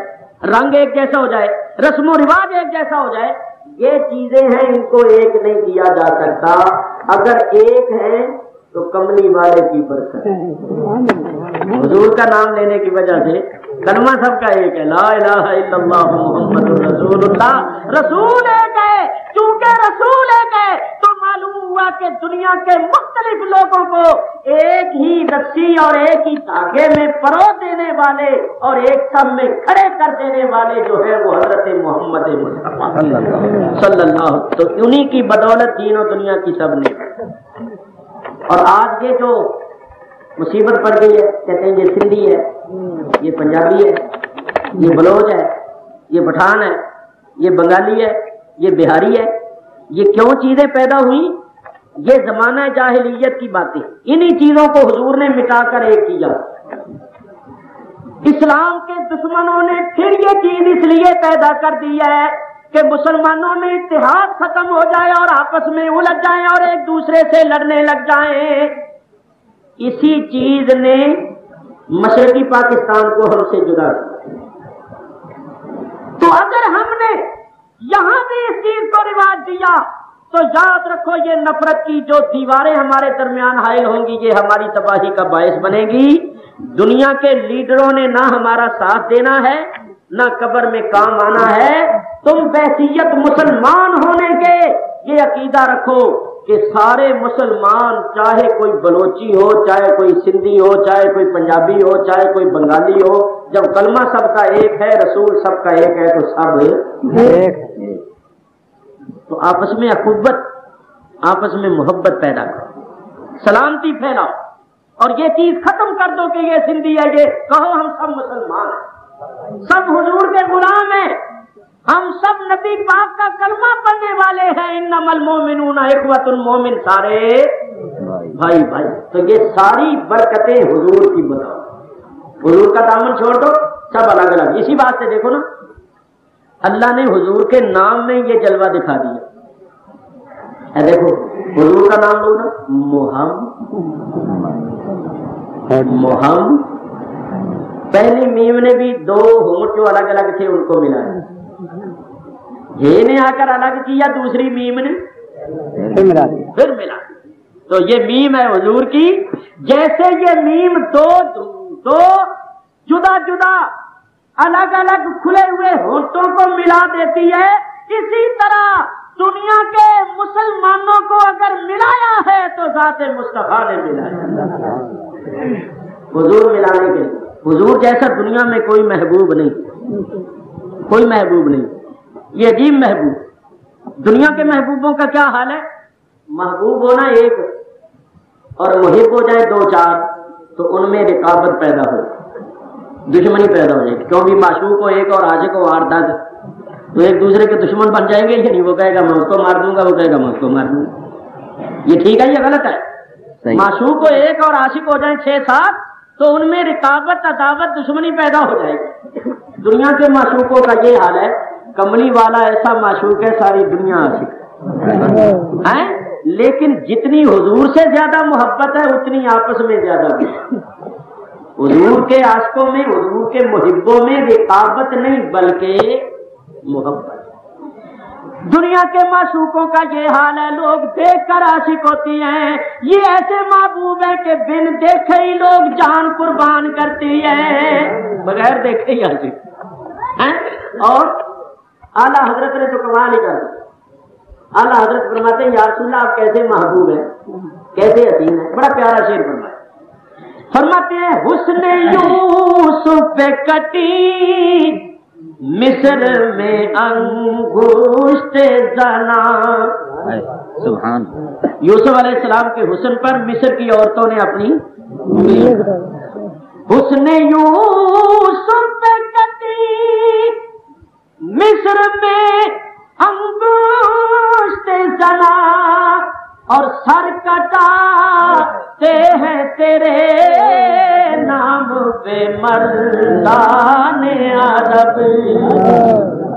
رنگ ایک جیسا ہو جائے، رسم و رواج ایک جیسا ہو جائے۔ یہ چیزیں ہیں، ان کو ایک نہیں کیا جا سکتا۔ اگر ایک ہے تو کملی والے کی برکت، حضور کا نام لینے کی وجہ سے کلمہ سب کا ایک ہے، لا الہ الا اللہ محمد رسول اللہ۔ رسول ایک ہے، چونکہ رسول ایک ہے تو معلوم ہوا کہ دنیا کے مختلف لوگوں کو ایک ہی رسی اور ایک ہی دھاگے میں پرو دینے والے اور ایک سب میں کھڑے کر دینے والے جو ہے وہ حضرت محمد مصطفیٰ صلی اللہ، تو انہی کی بدولت دین و دنیا کی سب نے۔ اور آج یہ جو مصیبت پڑ گئی ہے، کہتے ہیں یہ سندھی ہے، یہ پنجابی ہے، یہ بلوچ ہے، یہ پٹھان ہے، یہ بنگالی ہے، یہ بہاری ہے، یہ کیوں چیزیں پیدا ہوئی؟ یہ زمانہ جاہلیت کی باتیں، انہی چیزوں کو حضور نے مٹا کر ایک کیا۔ اسلام کے دشمنوں نے پھر یہ چیز اس لیے پیدا کر دی ہے کہ مسلمانوں میں اتحاد ختم ہو جائے اور آپس میں الجھ جائیں اور ایک دوسرے سے لڑنے لگ جائیں۔ اسی چیز نے مشرقی پاکستان کو ہم سے جدا کیا۔ تو اگر ہم نے یہاں بھی اس چیز کو رواج دیا تو یاد رکھو یہ نفرت کی جو دیواریں ہمارے درمیان حائل ہوں گی یہ ہماری تباہی کا باعث بنے گی۔ دنیا کے لیڈروں نے نہ ہمارا ساتھ دینا ہے نہ قبر میں کام آنا ہے۔ تم بحیثیت مسلمان ہونے کے یہ عقیدہ رکھو کہ سارے مسلمان، چاہے کوئی بلوچی ہو، چاہے کوئی سندھی ہو، چاہے کوئی پنجابی ہو، چاہے کوئی بنگالی ہو، جب کلمہ سب کا ایک ہے، رسول سب کا ایک ہے، تو سب ایک ہے۔ تو آپس میں اخوت، آپس میں محبت پیدا کرو، سلامتی پھیلاؤ، اور یہ چیز ختم کر دو کہ یہ سندھی ہے، یہ کہو ہم سب مسلمان ہیں، سب حضور کے غلام ہیں، ہم سب نبی پاک کا کلمہ پڑھنے والے ہیں۔ انما المومنون اخوۃ، مومن سارے بھائی بھائی۔ تو یہ ساری برکتیں حضور کی بتاؤ، حضور کا دامن چھوڑ دو، سب الگ الگ۔ اسی بات سے دیکھو نا، اللہ نے حضور کے نام میں یہ جلوہ دکھا دیا۔ دیکھو حضور کا نام لو نا، محمد، پہلی میم نے بھی دو ہونٹ جو الگ الگ تھے ان کو ملا، یہ نے آ کر الگ کیا، دوسری میم نے پھر ملا۔ تو یہ میم ہے حضور کی، جیسے یہ میم دو جدا جدا الگ الگ کھلے ہوئے ہونٹوں کو ملا دیتی ہے، اسی طرح دنیا کے مسلمانوں کو اگر ملایا ہے تو ذات مصطفیٰ نے ملایا، حضور ملانے کے لیے۔ حضور جیسا دنیا میں کوئی محبوب نہیں، کوئی محبوب نہیں، یہ عجیب محبوب۔ دنیا کے محبوبوں کا کیا حال ہے؟ محبوب ہونا ایک اور محب ہو جائے دو چار تو ان میں رقابت پیدا ہو، دشمنی پیدا ہو جائے گی، کیونکہ معشوق کو ایک اور عاشق کو 8-10 تو ایک دوسرے کے دشمن بن جائیں گے، یہ نہیں، وہ کہے گا میں اس کو مار دوں گا، وہ کہے گا میں اس کو مار دوں گا۔ یہ ٹھیک ہے، یہ غلط ہے۔ معشوق کو ایک اور عاشق ہو جائیں 6-7 تو ان میں رقابت، عداوت، دشمنی پیدا ہو جائے گی۔ دنیا کے معشوقوں کا یہ حال ہے، کملی والا ایسا معشوق ہے ساری دنیا عاشق ہے، لیکن جتنی حضور سے زیادہ محبت ہے اتنی آپس میں زیادہ بھی۔ حضور کے عاشقوں میں، حضور کے محبوں میں رقابت نہیں بلکہ محبت۔ دنیا کے معشوقوں کا یہ حال ہے، لوگ دیکھ کر عاشق ہوتی ہیں، یہ ایسے محبوب ہیں کہ بن دیکھے ہی لوگ جان قربان کرتی ہے، بغیر دیکھے ہی عاشق ہیں۔ اور اعلیٰ حضرت نے تو کمال ہی کر دیا، اعلیٰ حضرت فرماتے ہیں یا رسول اللہ آپ کیسے محبوب ہیں، کیسے حسین ہیں، بڑا پیارا شعر فرماتے ہیں حسن یوسف پہ کٹی مصر میں انگشت زنا، سبحان، یوسف علیہ السلام کے حسن پر مصر کی عورتوں نے اپنی حسن یوسف پہ کٹی مصر میں انگشت زنا، اور سر کٹاتے ہیں تیرے نام پہ مردان عرب۔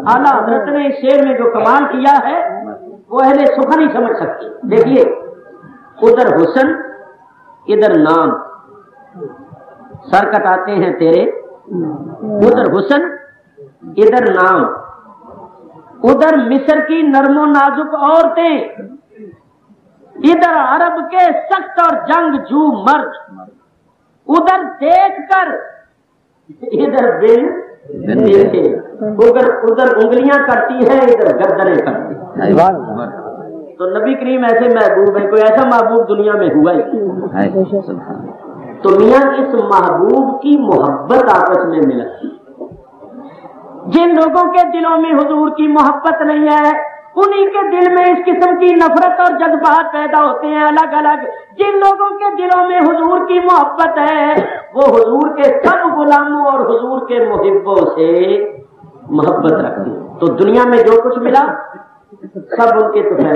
اعلیٰ حضرت نے اس شعر میں جو کمال کیا ہے وہ اہل سخن نہیں سمجھ سکتی۔ دیکھیے ادھر حسن ادھر نام، سر کٹاتے ہیں تیرے، ادھر حسن ادھر نام، ادھر مصر کی نرم و نازک عورتیں، ادھر عرب کے سخت اور جنگ جو مرد، ادھر دیکھ کر ادھر دل ادھر انگلیاں کرتی ہے، ادھر گردنیں کرتی ہے۔ تو نبی کریم ایسے محبوب ہیں، کوئی ایسا محبوب دنیا میں ہوا ہی نہیں۔ تو میاں اس محبوب کی محبت آپس میں ملتی، جن لوگوں کے دلوں میں حضور کی محبت نہیں ہے انہی کے دل میں اس قسم کی نفرت اور جذبات پیدا ہوتے ہیں الگ الگ۔ جن لوگوں کے دلوں میں حضور کی محبت ہے وہ حضور کے سب غلاموں اور حضور کے محبوں سے محبت رکھتے ہیں۔ تو دنیا میں جو کچھ ملا سب ان کے تو ہے،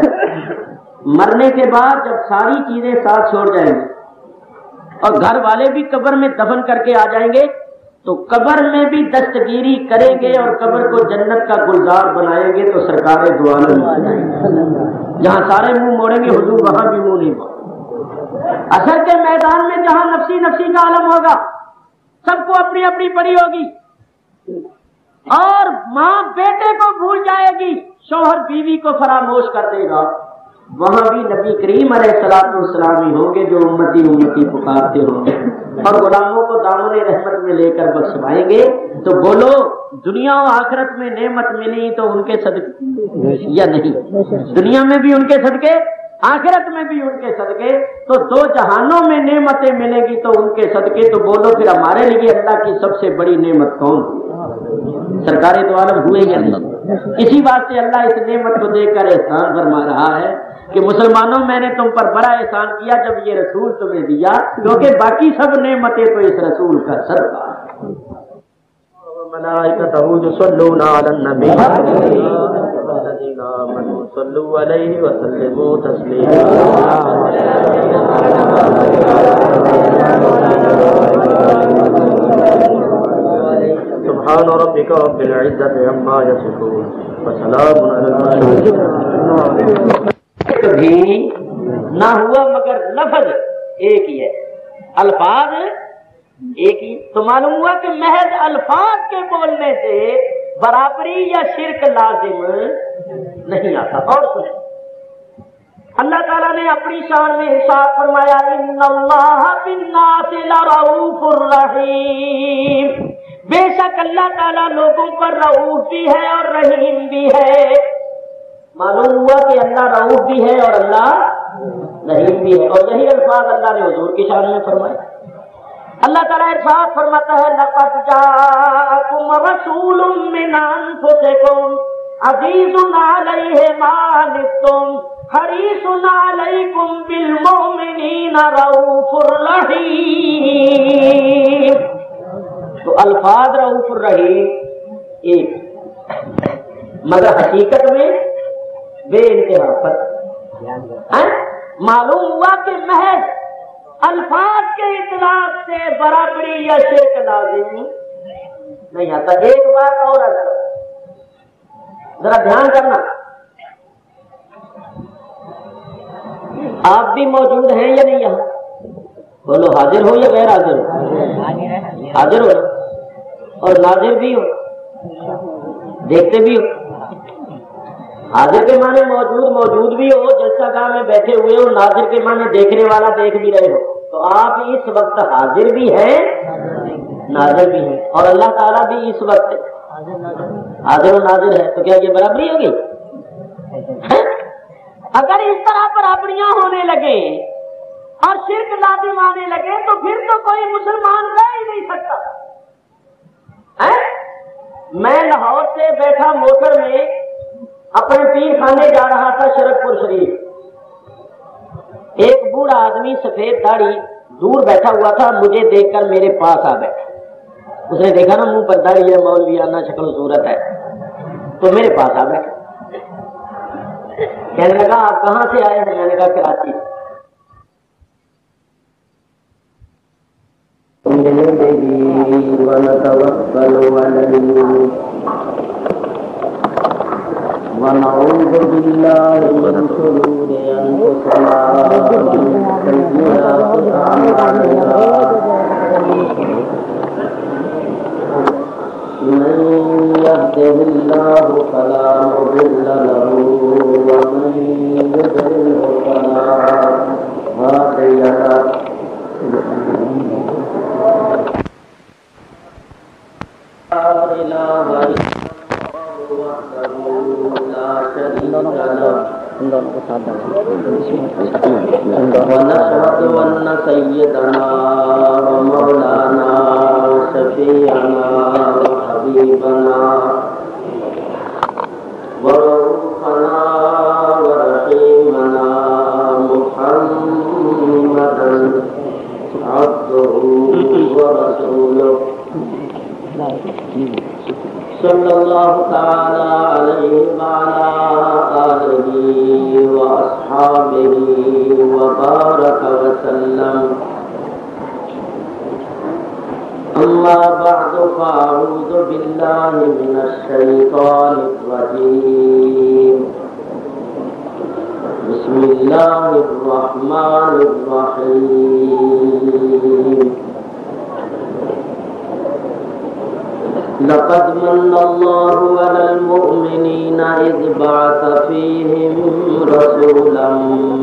مرنے کے بعد جب ساری چیزیں ساتھ چھوڑ جائیں گے اور گھر والے بھی قبر میں دفن کر کے آ جائیں گے تو قبر میں بھی دستگیری کریں گے اور قبر کو جنت کا گلزار بنائیں گے تو سرکار دو عالم آ جائیں گے۔ جہاں سارے منہ موڑیں گے حضور وہاں بھی منہ نہیں موڑیں۔ اصل کے میدان میں جہاں نفسی نفسی کا عالم ہوگا سب کو اپنی اپنی پڑی ہوگی اور ماں بیٹے کو بھول جائے گی، شوہر بیوی کو فراموش کر دے گا، وہاں بھی نبی کریم علیہ الصلوۃ والسلام ہی ہوں گے جو امتی امتی پکارتے ہوں گے اور غلاموں کو دامن رحمت میں لے کر بخشوائیں گے۔ تو بولو دنیا و آخرت میں نعمت ملی تو ان کے صدقے یا نہیں؟ دنیا میں بھی ان کے صدقے، آخرت میں بھی ان کے صدقے، تو دو جہانوں میں نعمتیں ملیں گی تو ان کے صدقے۔ تو بولو پھر ہمارے لیے اللہ کی سب سے بڑی نعمت کون؟ سرکار دو عالم ہوئے یا نہیں؟ اسی بات سے اللہ اس نعمت کو دیکھ کر احسان فرما رہا ہے کہ مسلمانوں میں نے تم پر بڑا احسان کیا جب یہ رسول تمہیں دیا، کیونکہ باقی سب نعمتیں تو اس رسول کا صدقہ ہے۔ ملائکتہ یصلون علی النبی الذین آمنوا صلوا علیہ وسلموا تسلیما۔ سبحان ربک رب العزة عما یصفون وسلام علی المرسلین۔ کبھی نہ ہوا مگر لفظ ایک ہی ہے، الفاظ ایک ہی، تو معلوم ہوا کہ محض الفاظ کے بولنے سے برابری یا شرک لازم نہیں آتا۔ اور سنیں اللہ تعالیٰ نے اپنی شان میں ارشاد فرمایا ان اللہ بالناس لرؤوف الرحیم، بے شک اللہ تعالیٰ لوگوں پر رؤوف بھی ہے اور رحیم بھی ہے۔ معلوم ہوا کہ اللہ رؤوف بھی ہے اور اللہ رحیم بھی ہے، اور یہی الفاظ اللہ نے حضور کی شان میں فرمائے۔ اللہ تعالیٰ ارشاد فرماتا ہے لقد جاءکم رسول من انفسکم عزیز علیہ ما عنتم حریص علیکم بالمؤمنین رؤوف الرحیم۔ تو الفاظ رؤوف الرحیم ایک، مگر حقیقت میں بے انتہا فرق۔ معلوم ہوا کہ محض الفاظ کے اطلاق سے برابری یا شرک لازم نہیں آتا۔ ایک بات اور ذرا دھیان کرنا، آپ بھی موجود ہیں یا نہیں یہاں؟ بولو حاضر ہو یا غیر حاضر ہو؟ حاضر ہو اور ناظر بھی ہو، دیکھتے بھی ہو۔ حاضر کے معنی موجود بھی ہو، جلسہ گاہ میں بیٹھے ہوئے ہو، ناظر کے معنی دیکھنے والا دیکھ بھی رہے ہو۔ تو آپ اس وقت حاضر بھی ہیں ناظر بھی ہیں، اور اللہ تعالیٰ بھی اس وقت حاضر و ناظر ہے۔ تو کیا یہ برابری ہوگی؟ اگر اس طرح برابریاں ہونے لگے اور شرک لازم آنے لگے تو پھر تو کوئی مسلمان رہ ہی نہیں سکتا۔ میں لاہور سے بیٹھا موٹر میں اپنے پیر خانے جا رہا تھا شرک پور شریف، ایک بوڑھا آدمی سفید داڑھی دور بیٹھا ہوا تھا، مجھے دیکھ کر میرے پاس آ بیٹھا۔ اس نے دیکھا نا منہ پر داڑھی ہے، مولویانہ شکل و صورت ہے، تو میرے پاس آ بیٹھا۔ کہنے لگا آپ کہاں سے آئے ہیں؟ میں نے کہا کراچی سے۔ ونعوذ بالله من شرور أنفسنا ومن سيئات أعمالنا، من يهده الله فلا مضل له ومن يضلل فلا هادي له۔ لا إله إلا الله وحده لا شريك له ان دونوں کو ساتھ ڈالیں. ونشهد أن سيدنا ومولانا وشفيعنا وحبيبنا ورؤوفنا ورحيمنا محمدا عبده ورسوله صلى الله تعالى عليه وعلى آله وأصحابه وبارك وسلم. أما بعد فأعوذ بالله من الشيطان الرجيم. بسم الله الرحمن الرحيم. لقد من الله على المؤمنين إذ بعث فيهم رسولا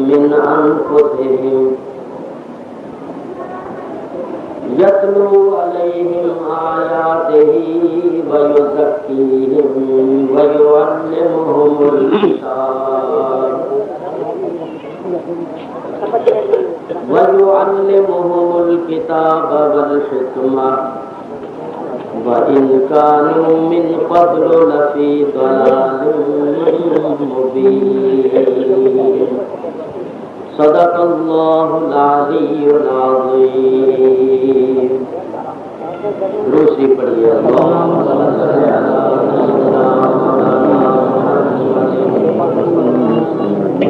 من أنفسهم يتلو عليهم آياته ويزكيهم ويعلمهم الكتاب والحكمة وإن كانوا من قبل لفي ضلال مبين. صدق الله العلي العظيم. روسی پڑھیے. اللهم صل على سيدنا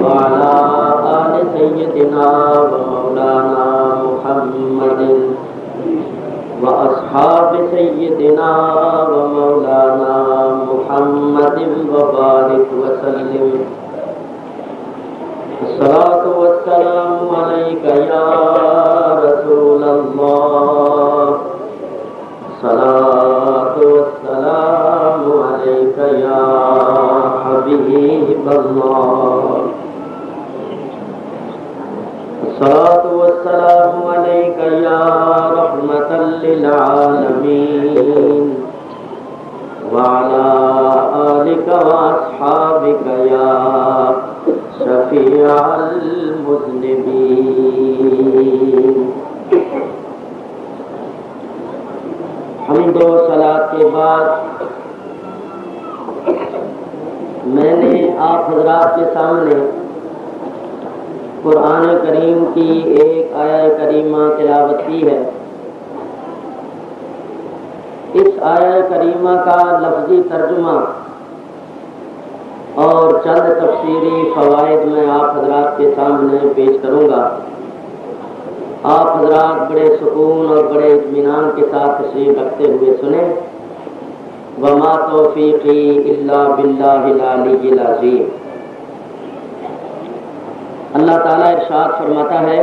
وعلى آل سيدنا ومولانا محمد وأصحاب سيدنا ومولانا محمد وبارك وسلم. الصلاة والسلام عليك يا رسول الله. الصلاة والسلام عليك يا حبيب الله. الصلاة والسلام عليك يا رحمة للعالمين وعلى آلك وأصحابك يا شفيع المذنبين. حمد و صلاۃ کے بعد میں نے آپ حضرات کے سامنے قرآن کریم کی ایک آیہ کریمہ تلاوت کی ہے. اس آیہ کریمہ کا لفظی ترجمہ اور چند تفسیری فوائد میں آپ حضرات کے سامنے پیش کروں گا. آپ حضرات بڑے سکون اور بڑے اطمینان کے ساتھ تشریف رکھتے ہوئے سنیں. وما توفیقی الا باللہ العلی العظیم. اللہ تعالیٰ ارشاد فرماتا ہے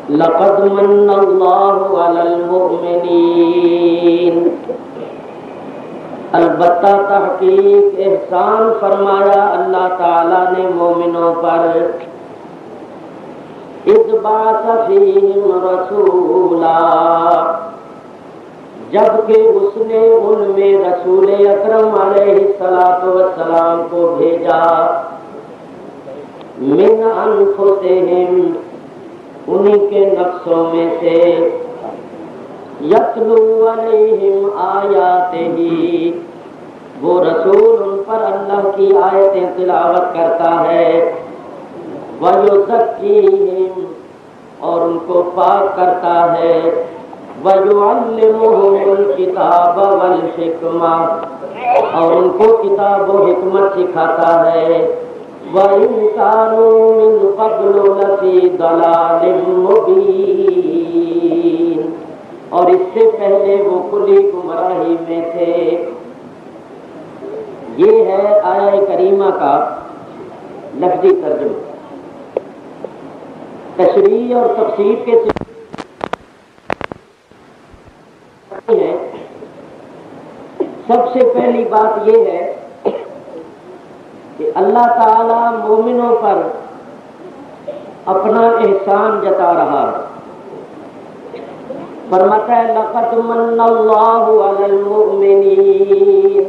لقد من اللہ علی المؤمنین. البتہ تحقیق احسان فرمایا اللہ تعالیٰ نے مومنوں پر. اذ بعث فیہم رسولا. جبکہ اس نے ان میں رسول اکرم علیہ السلام کو بھیجا. من انفسہم. انہی کے نفسوں میں سے. یتلو علیہم آیاتہ. وہ رسول ان پر اللہ کی آیتیں تلاوت کرتا ہے. وَيُزَكِّيهِمْ. اور ان کو پاک کرتا ہے. وَيُعَلِّمُهُمُ الْكِتَابَ وَالْحِكْمَةَ. اور ان کو کتاب و حکمت سکھاتا ہے. وَإِنْ كَانُوا مِنْ قَبْلُ لَفِي ضَلَالٍ مُبِينٍ. اور اس سے پہلے وہ کلی گمراہی میں تھے. یہ ہے آیہ کریمہ کا لفظی ترجمہ. تشریح اور تفسیر کے ہے. سب سے پہلی بات یہ ہے کہ اللہ تعالی مومنوں پر اپنا احسان جتا رہا ہے. فرماتا ہے لقد من اللہ علی المؤمنین.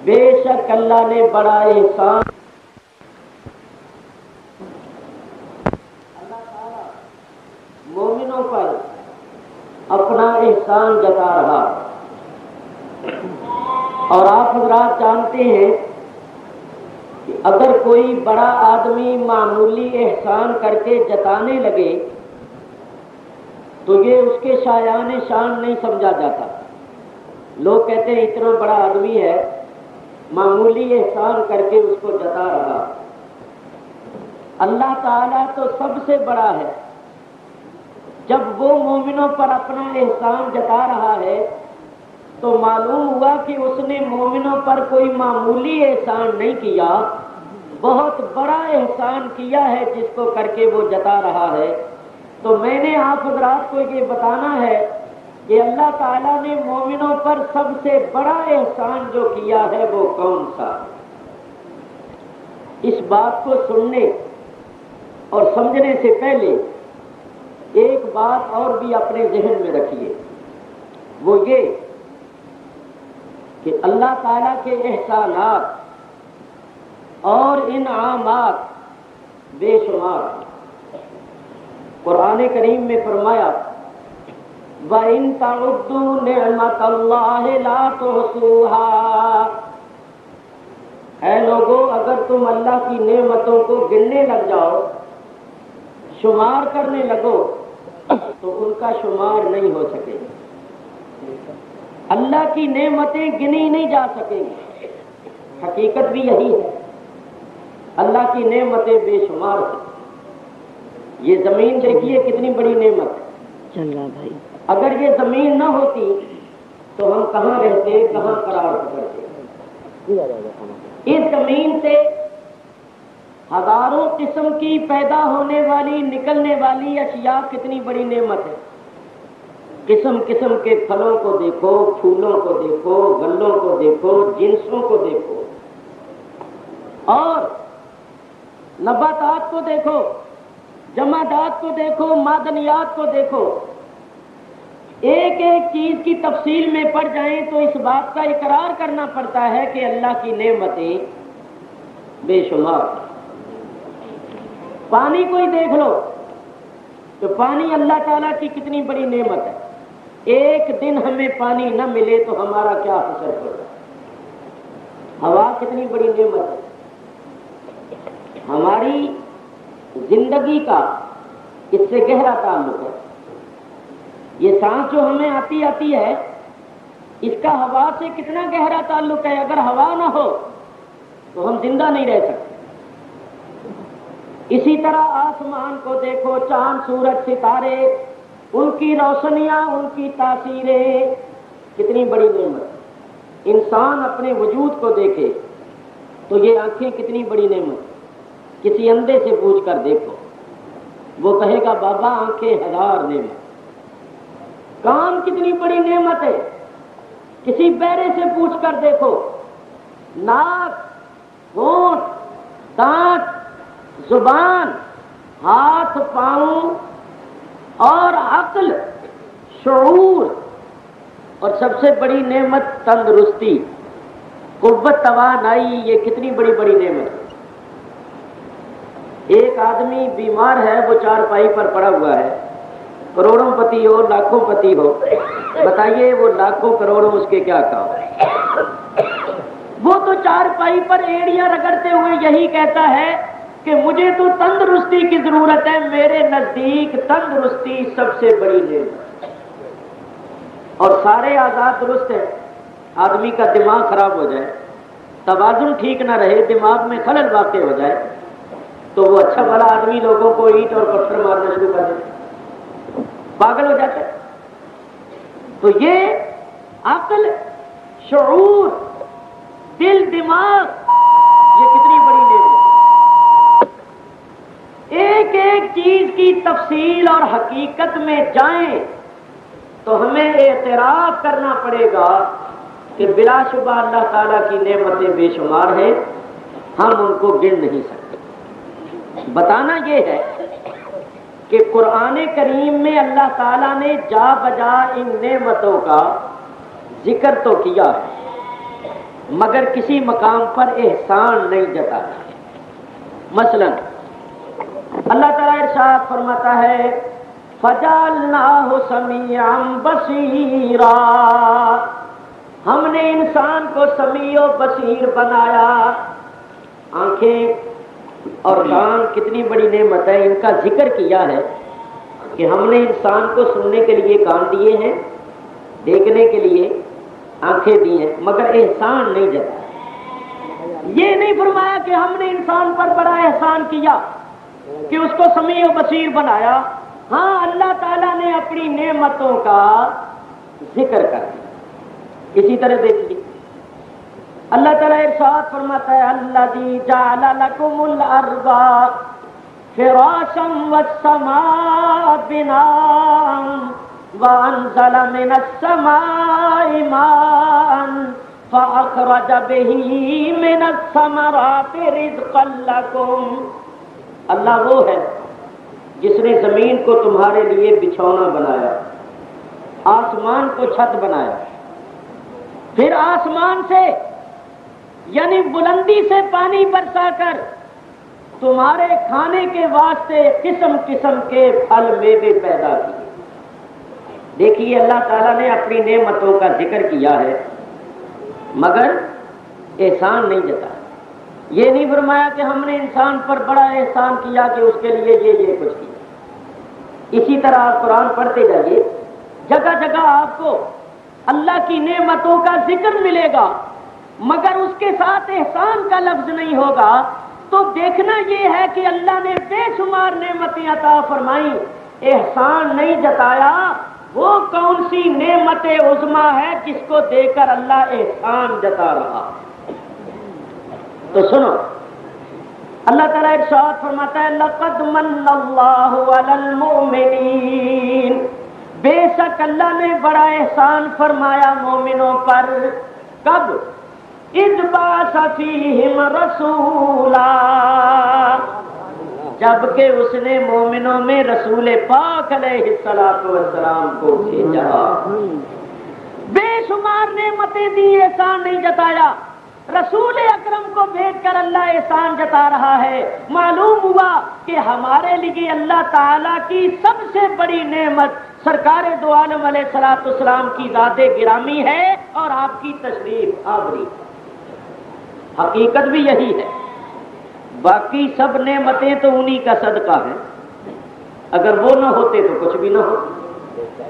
بے شک اللہ نے بڑا احسان اپنا احسان جتا رہا ہے۔ اور آپ حضرات جانتے ہیں کہ اگر کوئی بڑا آدمی معمولی احسان کر کے جتانے لگے تو یہ اس کے شایان شان نہیں سمجھا جاتا۔ لوگ کہتے ہیں اتنا بڑا آدمی ہے، معمولی احسان کر کے اس کو جتا رہا۔ اللہ تعالیٰ تو سب سے بڑا ہے۔ جب وہ مومنوں پر اپنا احسان جتا رہا ہے تو معلوم ہوا کہ اس نے مومنوں پر کوئی معمولی احسان نہیں کیا، بہت بڑا احسان کیا ہے جس کو کر کے وہ جتا رہا ہے۔ تو میں نے آپ حضرات کو یہ بتانا ہے کہ اللہ تعالیٰ نے مومنوں پر سب سے بڑا احسان جو کیا ہے وہ کون سا؟ اس بات کو سننے اور سمجھنے سے پہلے ایک بات اور بھی اپنے ذہن میں رکھیے، وہ یہ کہ اللہ تعالیٰ کے احسانات اور انعامات بے شمار۔ قرآن کریم میں فرمایا وَإِن تَعُدُّوا نِعْمَتَ اللَّهِ لَا تُحْصُوهَا، اے لوگو اگر تم اللہ کی نعمتوں کو گننے لگ جاؤ، شمار کرنے لگو تو ان کا شمار نہیں ہو سکے۔ اللہ کی نعمتیں گنی نہیں جا سکیں گی، حقیقت بھی یہی ہے۔ اللہ کی نعمتیں بے شمار ہیں۔ یہ زمین دیکھیے کتنی بڑی نعمت ہے۔ چلا بھائی، اگر یہ زمین نہ ہوتی تو ہم کہاں رہتے، کہاں قرار پکڑتے؟ اس زمین سے ہزاروں قسم کی پیدا ہونے والی نکلنے والی اشیاء کتنی بڑی نعمت ہے۔ قسم قسم کے پھلوں کو دیکھو، پھولوں کو دیکھو، گلوں کو دیکھو، جنسوں کو دیکھو، اور نباتات کو دیکھو، جمادات کو دیکھو، معدنیات کو دیکھو۔ ایک ایک چیز کی تفصیل میں پڑ جائیں تو اس بات کا اقرار کرنا پڑتا ہے کہ اللہ کی نعمتیں بے شمار۔ پانی کو ہی دیکھ لو تو پانی اللہ تعالیٰ کی کتنی بڑی نعمت ہے۔ ایک دن ہمیں پانی نہ ملے تو ہمارا کیا اثر پڑے؟ ہوا کتنی بڑی نعمت ہے۔ ہماری زندگی کا اس سے گہرا تعلق ہے۔ یہ سانس جو ہمیں آتی ہے اس کا ہوا سے کتنا گہرا تعلق ہے۔ اگر ہوا نہ ہو تو ہم زندہ نہیں رہ سکتے۔ اسی طرح آسمان کو دیکھو، چاند سورج ستارے، ان کی روشنیاں، ان کی تاثیریں کتنی بڑی نعمت۔ انسان اپنے وجود کو دیکھے تو یہ آنکھیں کتنی بڑی نعمت۔ کسی اندھے سے پوچھ کر دیکھو، وہ کہے گا بابا آنکھیں ہزار نعمت۔ کان کتنی بڑی نعمت ہے۔ کسی بہرے سے پوچھ کر دیکھو، ناک، ہونٹ، دانت، زبان، ہاتھ، پاؤں اور عقل، شعور، اور سب سے بڑی نعمت تندرستی، قوت، توانائی، یہ کتنی بڑی بڑی نعمت ہے۔ ایک آدمی بیمار ہے، وہ چارپائی پر پڑا ہوا ہے، کروڑوں پتی ہو، لاکھوں پتی ہو، بتائیے وہ لاکھوں کروڑوں اس کے کیا کام؟ وہ تو چارپائی پر ایڑیاں رگڑتے ہوئے یہی کہتا ہے کہ مجھے تو تندرستی کی ضرورت ہے، میرے نزدیک تندرستی سب سے بڑی نعمت۔ اور سارے آزاد درست ہیں۔ آدمی کا دماغ خراب ہو جائے، توازن ٹھیک نہ رہے، دماغ میں خلل واقع ہو جائے تو وہ اچھا بھلا آدمی لوگوں کو اینٹ اور پتھر مارنا شروع کر دے، پاگل ہو جاتا ہے۔ تو یہ عقل، شعور، دل، دماغ، یہ کتنی بڑی نعمت۔ ایک ایک چیز کی تفصیل اور حقیقت میں جائیں تو ہمیں اعتراف کرنا پڑے گا کہ بلا شبہ اللہ تعالیٰ کی نعمتیں بے شمار ہیں، ہم ان کو گن نہیں سکتے۔ بتانا یہ ہے کہ قرآن کریم میں اللہ تعالیٰ نے جا بجا ان نعمتوں کا ذکر تو کیا ہے مگر کسی مقام پر احسان نہیں جتایا۔ مثلا اللہ تعالیٰ ارشاد فرماتا ہے فجعلناہ سمیعا بصیرا، ہم نے انسان کو سمیع و بصیر بنایا۔ آنکھیں اور کان کتنی بڑی نعمت ہے، ان کا ذکر کیا ہے کہ ہم نے انسان کو سننے کے لیے کان دیے ہیں، دیکھنے کے لیے آنکھیں دی ہیں، مگر احسان نہیں جتایا۔ یہ نہیں فرمایا کہ ہم نے انسان پر بڑا احسان کیا کہ اس کو سمیع و بصیر بنایا۔ ہاں، اللہ تعالیٰ نے اپنی نعمتوں کا ذکر کر دیا۔ اسی طرح دیکھیے اللہ تعالیٰ ارشاد فرماتا ہے الذی جعل لکم الارض فراشا والسماء بناء وانزل من السماء ماء فاخرج به من الثمرات رزقا لکم۔ اللہ وہ ہے جس نے زمین کو تمہارے لیے بچھونا بنایا، آسمان کو چھت بنایا، پھر آسمان سے یعنی بلندی سے پانی برسا کر تمہارے کھانے کے واسطے قسم قسم کے پھل میوے پیدا کیے۔ دیکھیے اللہ تعالیٰ نے اپنی نعمتوں کا ذکر کیا ہے مگر احسان نہیں جتایا۔ یہ نہیں فرمایا کہ ہم نے انسان پر بڑا احسان کیا کہ اس کے لیے یہ کچھ کیا۔ اسی طرح آپ قرآن پڑھتے جائیے، جگہ جگہ آپ کو اللہ کی نعمتوں کا ذکر ملے گا مگر اس کے ساتھ احسان کا لفظ نہیں ہوگا، تو دیکھنا یہ ہے کہ اللہ نے بے شمار نعمتیں عطا فرمائیں، احسان نہیں جتایا۔ وہ کون سی نعمت عظمیٰ ہے جس کو دے کر اللہ احسان جتا رہا؟ تو سنو، اللہ تعالیٰ ارشاد فرماتا ہے لقد من اللہ علی المؤمنین، بے شک اللہ نے بڑا احسان فرمایا مومنوں پر۔ کب؟ اذ بعث فیہم رسولا، جبکہ اس نے مومنوں میں رسول پاک علیہ السلام کو بھیجا۔ بے شمار نعمتیں دی، احسان نہیں جتایا۔ رسول اکرم کو بھیج کر اللہ احسان جتا رہا ہے۔ معلوم ہوا کہ ہمارے لیے اللہ تعالیٰ کی سب سے بڑی نعمت سرکار دو عالم علیہ الصلوۃ والسلام کی ذات گرامی ہے اور آپ کی تشریف آوری۔ حقیقت بھی یہی ہے، باقی سب نعمتیں تو انہی کا صدقہ ہیں، اگر وہ نہ ہوتے تو کچھ بھی نہ ہوتا۔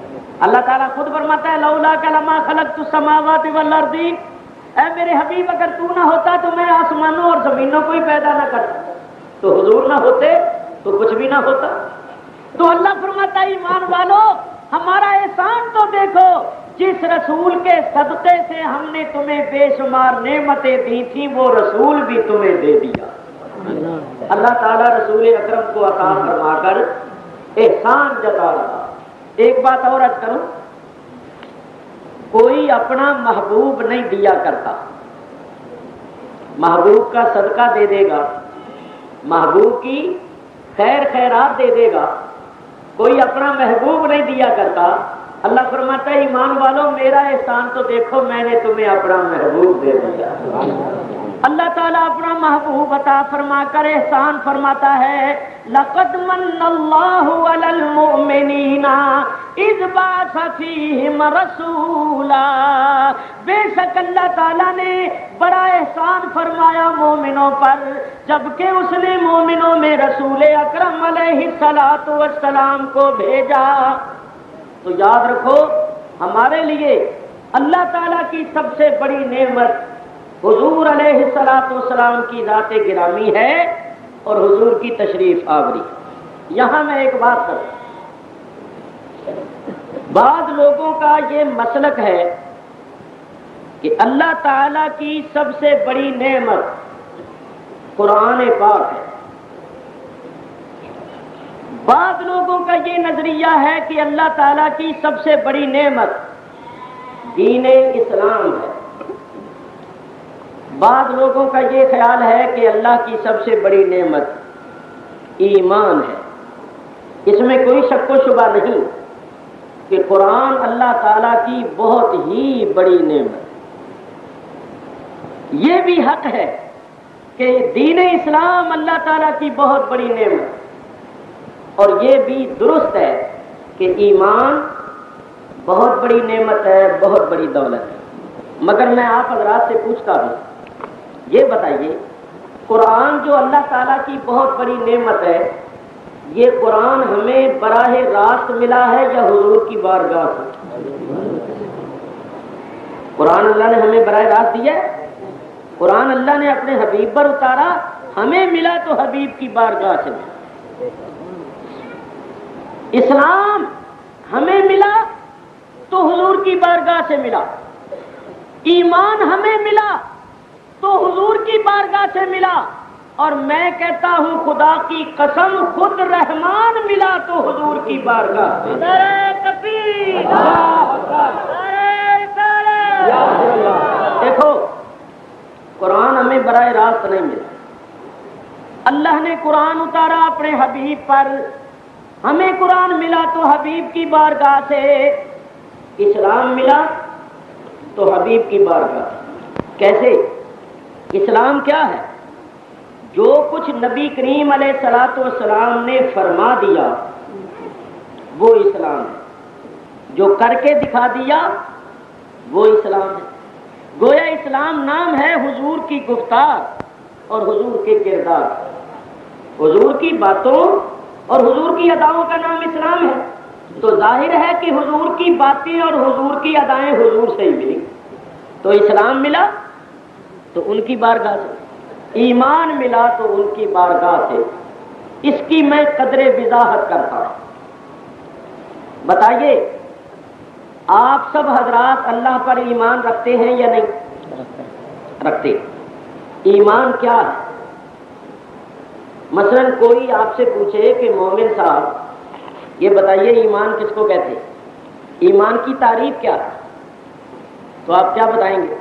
اللہ تعالیٰ خود فرماتا ہے لولاک لما خلقت السماوات والارض، اے میرے حبیب اگر تو نہ ہوتا تو میں آسمانوں اور زمینوں کو ہی پیدا نہ کرتا، تو حضور نہ ہوتے تو کچھ بھی نہ ہوتا۔ تو اللہ فرماتا ہے ایمان والو ہمارا احسان تو دیکھو، جس رسول کے صدقے سے ہم نے تمہیں بے شمار نعمتیں دی تھیں وہ رسول بھی تمہیں دے دیا۔ اللہ تعالیٰ رسول اکرم کو عطا فرما کر احسان جتا رہا۔ ایک بات اور عرض کروں، کوئی اپنا محبوب نہیں دیا کرتا، محبوب کا صدقہ دے دے گا، محبوب کی خیر خیرات دے دے گا، کوئی اپنا محبوب نہیں دیا کرتا۔ اللہ فرماتا ہے ایمان والو میرا احسان تو دیکھو، میں نے تمہیں اپنا محبوب دے دیا۔ اللہ تعالیٰ اپنا محبوب عطا فرما کر احسان فرماتا ہے لقد من اللہ علی المؤمنین اذ بعث فیہم رسولا، بے شک اللہ تعالیٰ نے بڑا احسان فرمایا مومنوں پر جبکہ اس نے مومنوں میں رسول اکرم علیہ الصلوۃ والسلام کو بھیجا۔ تو یاد رکھو ہمارے لیے اللہ تعالیٰ کی سب سے بڑی نعمت حضور علیہ الصلوۃ والسلام کی ذات گرامی ہے اور حضور کی تشریف آوری۔ یہاں میں ایک بات کروں، بعض لوگوں کا یہ مسلک ہے کہ اللہ تعالیٰ کی سب سے بڑی نعمت قرآن پاک ہے، بعض لوگوں کا یہ نظریہ ہے کہ اللہ تعالیٰ کی سب سے بڑی نعمت دین اسلام ہے، بعض لوگوں کا یہ خیال ہے کہ اللہ کی سب سے بڑی نعمت ایمان ہے۔ اس میں کوئی شک و شبہ نہیں کہ قرآن اللہ تعالیٰ کی بہت ہی بڑی نعمت، یہ بھی حق ہے کہ دین اسلام اللہ تعالیٰ کی بہت بڑی نعمت، اور یہ بھی درست ہے کہ ایمان بہت بڑی نعمت ہے، بہت بڑی دولت ہے، مگر میں آپ حضرات سے پوچھتا ہوں، یہ بتائیے قرآن جو اللہ تعالیٰ کی بہت بڑی نعمت ہے، یہ قرآن ہمیں براہ راست ملا ہے یا حضور کی بارگاہ سے؟ قرآن اللہ نے ہمیں براہ راست دیا ہے؟ قرآن اللہ نے اپنے حبیب پر اتارا، ہمیں ملا تو حبیب کی بارگاہ سے ملا۔ اسلام ہمیں ملا تو حضور کی بارگاہ سے ملا، ایمان ہمیں ملا تو حضور کی بارگاہ سے ملا، اور میں کہتا ہوں خدا کی قسم خود رحمان ملا تو حضور کی بارگاہ سے۔ دیکھو قرآن ہمیں براہ راست نہیں ملا، اللہ نے قرآن اتارا اپنے حبیب پر، ہمیں قرآن ملا تو حبیب کی بارگاہ سے، اسلام ملا تو حبیب کی بارگاہ سے۔ کیسے؟ اسلام کیا ہے؟ جو کچھ نبی کریم علیہ الصلوۃ والسلام نے فرما دیا وہ اسلام ہے، جو کر کے دکھا دیا وہ اسلام ہے۔ گویا اسلام نام ہے حضور کی گفتار اور حضور کے کردار، حضور کی باتوں اور حضور کی اداؤں کا نام اسلام ہے۔ تو ظاہر ہے کہ حضور کی باتیں اور حضور کی ادائیں حضور سے ہی ملی، تو اسلام ملا تو ان کی بارگاہ سے، ایمان ملا تو ان کی بارگاہ سے۔ اس کی میں قدر وضاحت کرتا ہوں۔ بتائیے آپ سب حضرات اللہ پر ایمان رکھتے ہیں یا نہیں رکھتے؟ ایمان کیا ہے؟ مثلا کوئی آپ سے پوچھے کہ مومن صاحب یہ بتائیے ایمان کس کو کہتے ہیں، ایمان کی تعریف کیا ہے، تو آپ کیا بتائیں گے؟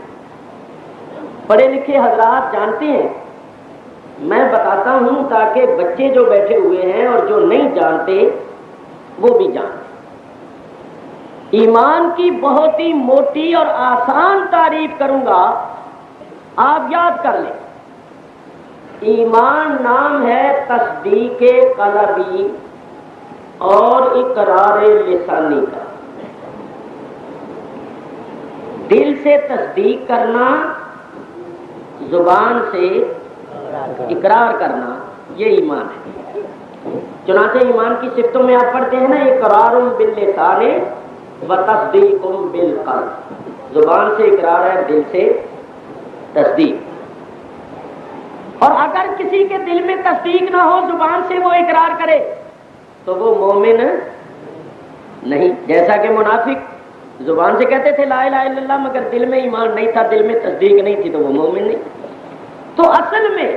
پڑھے لکھے حضرات جانتے ہیں، میں بتاتا ہوں تاکہ بچے جو بیٹھے ہوئے ہیں اور جو نہیں جانتے وہ بھی جانیں۔ ایمان کی بہت ہی موٹی اور آسان تعریف کروں گا، آپ یاد کر لیں۔ ایمان نام ہے تصدیق قلبی اور اقرار لسانی کا، دل سے تصدیق کرنا، زبان سے اقرار کرنا، یہ ایمان ہے۔ چنانچہ ایمان کی صفتوں میں آپ پڑھتے ہیں نا، اقرار باللسان وتصدیق بالقلب، زبان سے اقرار ہے، دل سے تصدیق۔ اور اگر کسی کے دل میں تصدیق نہ ہو، زبان سے وہ اقرار کرے تو وہ مومن نہیں، جیسا کہ منافق زبان سے کہتے تھے لا الہ الا اللہ مگر دل میں ایمان نہیں تھا، دل میں تصدیق نہیں تھی، تو وہ مومن نہیں۔ تو اصل میں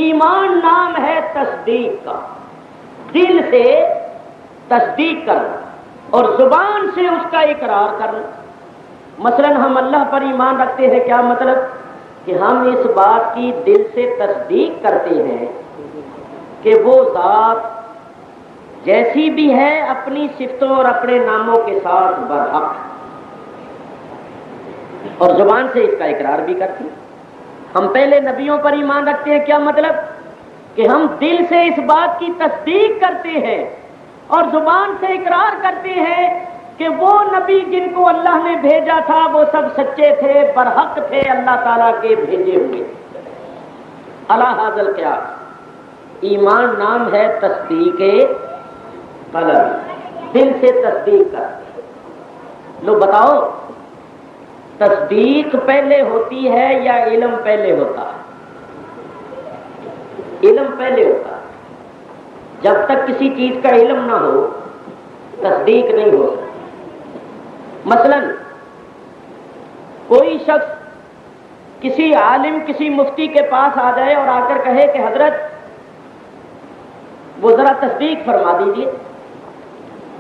ایمان نام ہے تصدیق کا، دل سے تصدیق کرنا اور زبان سے اس کا اقرار کرنا۔ مثلا ہم اللہ پر ایمان رکھتے ہیں، کیا مطلب؟ کہ ہم اس بات کی دل سے تصدیق کرتے ہیں کہ وہ ذات جیسی بھی ہے اپنی صفتوں اور اپنے ناموں کے ساتھ برحق، اور زبان سے اس کا اقرار بھی کرتے ہیں۔ ہم پہلے نبیوں پر ایمان رکھتے ہیں، کیا مطلب؟ کہ ہم دل سے اس بات کی تصدیق کرتے ہیں اور زبان سے اقرار کرتے ہیں کہ وہ نبی جن کو اللہ نے بھیجا تھا وہ سب سچے تھے، برحق تھے، اللہ تعالیٰ کے بھیجے ہوئے۔ علی ھذا القیاس ایمان نام ہے تصدیق قلب، دل سے تصدیق کر۔ لو بتاؤ تصدیق پہلے ہوتی ہے یا علم پہلے ہوتا ہے؟ علم پہلے ہوتا ہے۔ جب تک کسی چیز کا علم نہ ہو تصدیق نہیں ہو سکتی۔ مثلا کوئی شخص کسی عالم کسی مفتی کے پاس آ جائے اور آ کر کہے کہ حضرت وہ ذرا تصدیق فرما دیجیے،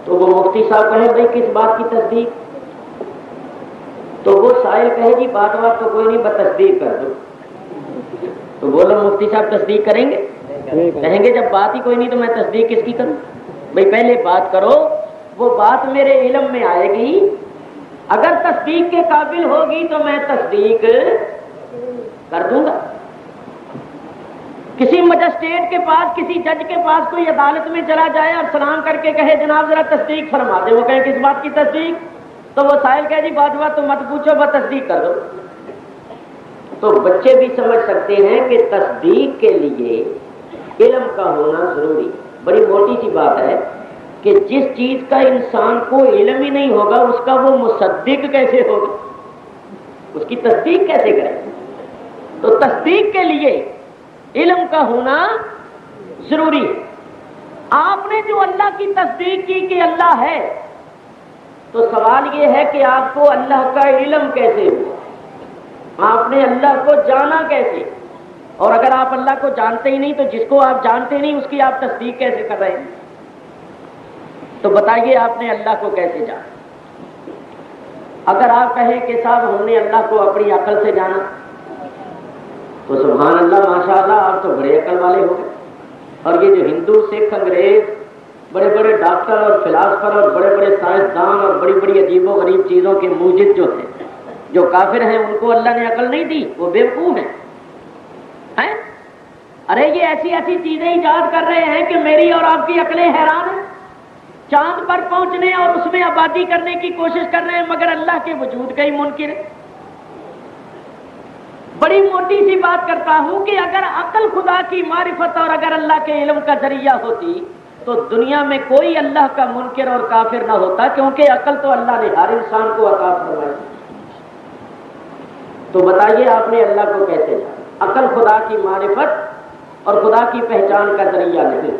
تو وہ مفتی صاحب کہیں بھائی کس بات کی تصدیق؟ تو وہ سائل کہے گی بات تو کوئی نہیں، بس تصدیق کر دو۔ تو بولو مفتی صاحب تصدیق کریں گے؟ کہیں گے جب بات ہی کوئی نہیں تو میں تصدیق کس کی کروں؟ بھائی پہلے بات کرو، وہ بات میرے علم میں آئے گی، اگر تصدیق کے قابل ہوگی تو میں تصدیق کر دوں گا۔ کسی مجسٹریٹ کے پاس، کسی جج کے پاس کوئی عدالت میں چلا جائے اور سلام کر کے کہے جناب ذرا تصدیق فرما دے، وہ کہیں کس بات کی تصدیق؟ تو وہ سائل کہے جی بات تو مت پوچھو، بس تصدیق کر دو۔ تو بچے بھی سمجھ سکتے ہیں کہ تصدیق کے لیے علم کا ہونا ضروری ہے۔ بڑی موٹی سی بات ہے کہ جس چیز کا انسان کو علم ہی نہیں ہوگا اس کا وہ مصدق کیسے ہوگا، اس کی تصدیق کیسے کرے؟ تو تصدیق کے لیے علم کا ہونا ضروری ہے۔ آپ نے جو اللہ کی تصدیق کی کہ اللہ ہے، تو سوال یہ ہے کہ آپ کو اللہ کا علم کیسے ہوا، آپ نے اللہ کو جانا کیسے؟ اور اگر آپ اللہ کو جانتے ہی نہیں تو جس کو آپ جانتے نہیں اس کی آپ تصدیق کیسے کر رہے ہیں؟ تو بتائیے آپ نے اللہ کو کیسے جانا؟ اگر آپ کہیں کہ صاحب ہم نے اللہ کو اپنی عقل سے جانا، تو سبحان اللہ ماشاءاللہ آپ تو بڑے عقل والے ہو گئے۔ اور یہ جو ہندو، سکھ، انگریز، بڑے بڑے ڈاکٹر اور فلاسفر اور بڑے بڑے سائنسدان اور بڑی بڑی عجیب و غریب چیزوں کے موجد جو تھے، جو کافر ہیں، ان کو اللہ نے عقل نہیں دی، وہ بیوقوف ہیں۔ ارے یہ ایسی ایسی چیزیں ایجاد کر رہے ہیں کہ میری اور آپ کی عقلیں حیران ہیں۔ چاند پر پہنچنے اور اس میں آبادی کرنے کی کوشش کر رہے ہیں، مگر اللہ کے وجود کا ہی منکر ہے۔ بڑی موٹی سی بات کرتا ہوں کہ اگر عقل خدا کی معرفت اور اگر اللہ کے علم کا ذریعہ ہوتی تو دنیا میں کوئی اللہ کا منکر اور کافر نہ ہوتا، کیونکہ عقل تو اللہ نے ہر انسان کو عطا فرمائی۔ تو بتائیے آپ نے اللہ کو کیسے جانا؟ عقل خدا کی معرفت اور خدا کی پہچان کا ذریعہ نہیں۔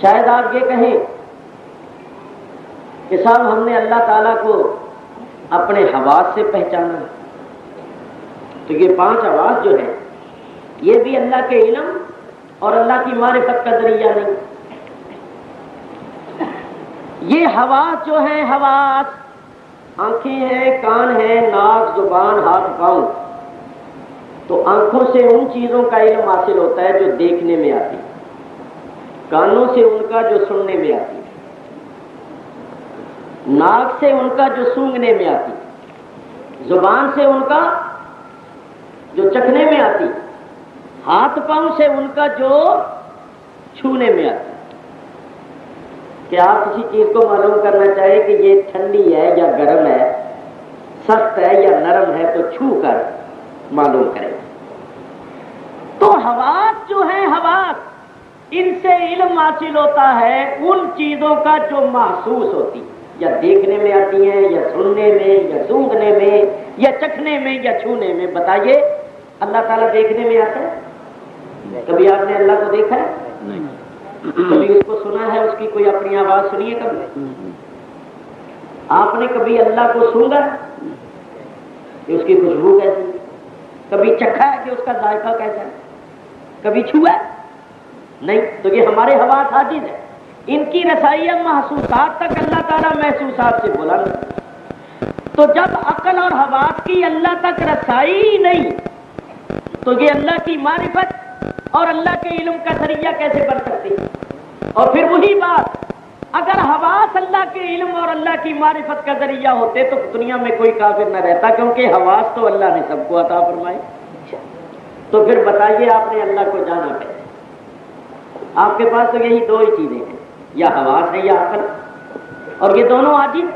شاید آپ یہ کہیں کہ صاحب ہم نے اللہ تعالیٰ کو اپنے حواس سے پہچانا، تو یہ 5 حواس جو ہے یہ بھی اللہ کے علم اور اللہ کی معرفت کا ذریعہ نہیں۔ یہ حواس جو ہیں، حواس آنکھیں ہیں، کان ہیں، ناک، زبان، ہاتھ، پاؤں، تو آنکھوں سے ان چیزوں کا علم حاصل ہوتا ہے جو دیکھنے میں آتی، کانوں سے ان کا جو سننے میں آتی، ناک سے ان کا جو سونگھنے میں آتی، زبان سے ان کا جو چکھنے میں آتی، ہاتھ پاؤں سے ان کا جو چھونے میں آتی۔ کہ آپ کسی چیز کو معلوم کرنا چاہے کہ یہ ٹھنڈی ہے یا گرم ہے، سخت ہے یا نرم ہے، تو چھو کر معلوم کریں۔ تو حواس جو ہیں، حواس، ان سے علم حاصل ہوتا ہے ان چیزوں کا جو محسوس ہوتی، یا دیکھنے میں آتی ہیں، یا سننے میں، یا سونگھنے میں، یا چکھنے میں، یا چھونے میں۔ بتائیے اللہ تعالیٰ دیکھنے میں آتا ہے؟ کبھی آپ نے اللہ کو دیکھا ہے؟ کبھی اس کو سنا ہے؟ اس کی کوئی اپنی آواز سنی ہے کبھی؟ آپ نے کبھی اللہ کو سونگھا کہ اس کی خوشبو کیسی ہے؟ کبھی چکھا ہے کہ اس کا ذائقہ کیسا ہے؟ کبھی چھوا ہے؟ نہیں۔ تو یہ ہمارے حواس عاجز ہیں، ان کی رسائی محسوسات تک اللہ تعالیٰ محسوسات سے بلند۔ تو جب عقل اور حواس کی اللہ تک رسائی ہی نہیں تو یہ اللہ کی معرفت اور اللہ کے علم کا ذریعہ کیسے بن سکتی؟ اور پھر وہی بات، اگر حواس اللہ کے علم اور اللہ کی معرفت کا ذریعہ ہوتے تو دنیا میں کوئی کافر نہ رہتا، کیونکہ حواس تو اللہ نے سب کو عطا فرمائے۔ تو پھر بتائیے آپ نے اللہ کو جانا کیسے؟ آپ کے پاس تو یہی 2 ہی چیزیں ہیں، یا حواس ہے یا عقل، اور یہ دونوں عاجز۔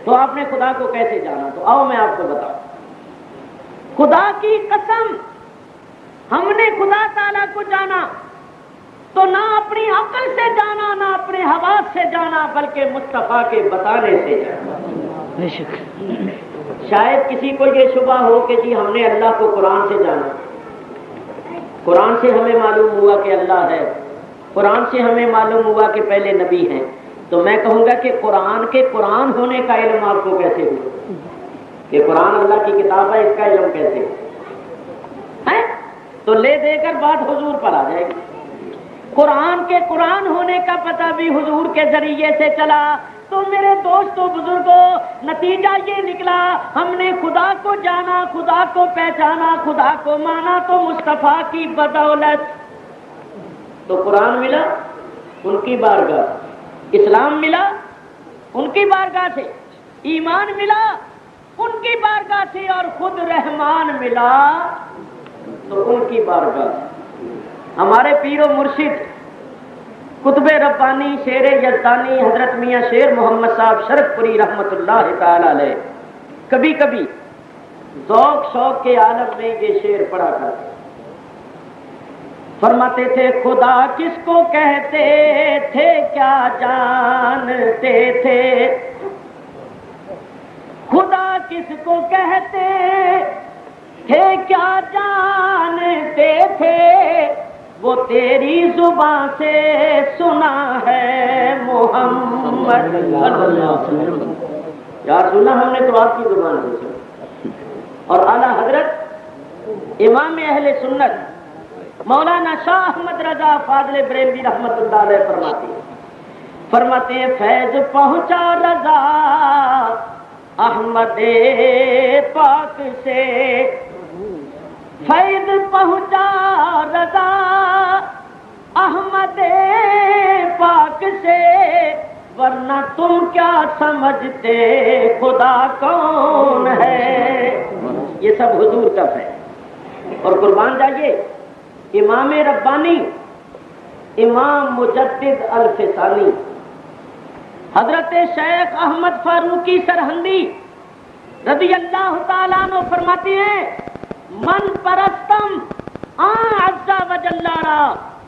تو آپ نے خدا کو کیسے جانا؟ تو آؤ میں آپ کو بتاؤں۔ خدا کی قسم، ہم نے خدا تعالیٰ کو جانا تو نہ اپنی عقل سے جانا، نہ اپنے حواس سے جانا، بلکہ مصطفیٰ کے بتانے سے جانا۔ بے شک شاید کسی کو یہ شبہ ہو کہ جی ہم نے اللہ کو قرآن سے جانا، قرآن سے ہمیں معلوم ہوا کہ اللہ ہے، قرآن سے ہمیں معلوم ہوا کہ پہلے نبی ہیں۔ تو میں کہوں گا کہ قرآن کے قرآن ہونے کا علم آپ کو کیسے ہوا؟ کہ قرآن اللہ کی کتاب ہے، اس کا علم کیسے ہے؟ تو لے دے کر بات حضور پر آ جائے گی۔ قرآن کے قرآن ہونے کا پتہ بھی حضور کے ذریعے سے چلا۔ تو میرے دوستوں، بزرگوں، نتیجہ یہ نکلا، ہم نے خدا کو جانا، خدا کو پہچانا، خدا کو مانا تو مصطفیٰ کی بدولت۔ تو قرآن ملا ان کی بارگاہ، اسلام ملا ان کی بارگاہ سے، ایمان ملا ان کی بارگاہ سے، اور خود رحمان ملا تو ان کی بارگاہ ہمارے پیر و مرشد قطب ربانی شیر یزدانی حضرت میاں شیر محمد صاحب شرف پوری رحمت اللہ تعالی علیہ کبھی کبھی ذوق شوق کے عالم میں یہ شعر پڑھا کرتے، فرماتے تھے خدا کس کو کہتے تھے کیا جانتے تھے، خدا کس کو کہتے تھے کیا جانتے تھے، وہ تیری زبان سے سنا ہے محمد صلی اللہ علیہ وسلم۔ یار سنا ہم نے تو آپ کی زبان سے سنا۔ اور اعلیٰ حضرت امام اہل سنت مولانا شاہ احمد رضا فاضل بریلوی رحمت اللہ علیہ فرماتے ہیں فیض پہنچا رضا احمد پاک سے، فیض پہنچا رضا احمد پاک سے، ورنہ تم کیا سمجھتے خدا کون ہے۔ یہ سب حضور کا ہے۔ اور قربان جائیے امام ربانی امام مجدد الفسانی حضرت شیخ احمد فاروقی سرہندی رضی اللہ تعالیٰ عنہ فرماتے ہیں من پرستم عز و جل را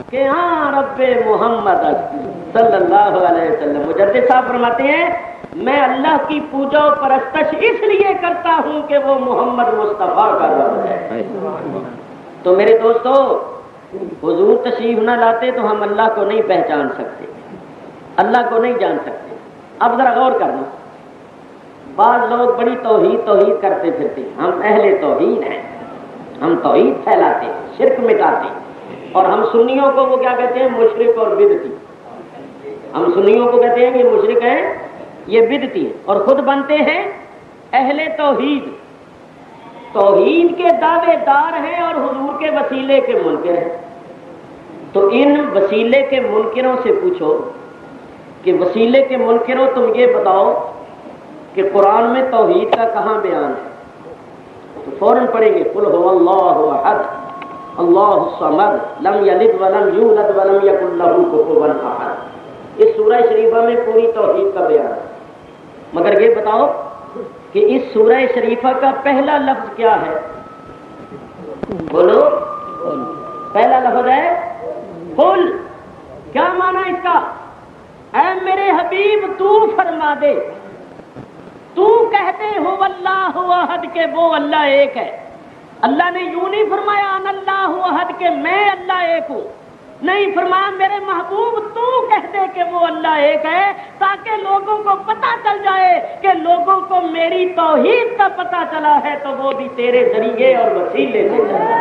کہ رب محمد صلی اللہ علیہ وسلم۔ مجدد صاحب فرماتے ہیں میں اللہ کی پوجا و پرستش اس لیے کرتا ہوں کہ وہ محمد مصطفیٰ کا رب ہے۔ تو میرے دوستو حضور تشریف نہ لاتے تو ہم اللہ کو نہیں پہچان سکتے، اللہ کو نہیں جان سکتے۔ اب ذرا غور کرنا، بعض لوگ بڑی توحید کرتے پھرتے ہیں، ہم اہل توحید ہیں، ہم توحید پھیلاتے ہیں، شرک مٹاتے ہیں، اور ہم سنیوں کو وہ کیا کہتے ہیں مشرک اور بدعتی۔ ہم سنیوں کو کہتے ہیں کہ مشرک ہیں، یہ بدعتی ہیں، اور خود بنتے ہیں اہل توحید، توحید کے دعوے دار ہیں اور حضور کے وسیلے کے منکر ہیں۔ تو ان وسیلے کے منکروں سے پوچھو کہ وسیلے کے منکروں تم یہ بتاؤ کہ قرآن میں توحید کا کہاں بیان ہے؟ تو فوراً پڑھیں گے قل هو اللہ احد اللہ الصمد لم یلد ولم یولد ولم یکن لہ کفوا احد۔ اس سورہ شریفہ میں پوری توحید کا بیان ہے، مگر یہ بتاؤ کہ اس سورہ شریفہ کا پہلا لفظ کیا ہے؟ بولو، پہلا لفظ ہے قل۔ کیا معنی اس کا؟ اے میرے حبیب تو فرما دے، تو کہتے ہو اللہ احد کہ وہ اللہ ایک ہے۔ اللہ نے یوں نہیں فرمایا ان اللہ احد کہ میں اللہ ایک ہوں، نہیں فرمایا میرے محبوب تو کہتے کہ وہ اللہ ایک ہے، تاکہ لوگوں کو پتہ چل جائے کہ لوگوں کو میری توحید کا پتہ چلا ہے تو وہ بھی تیرے ذریعے اور وسیلے سے چلا۔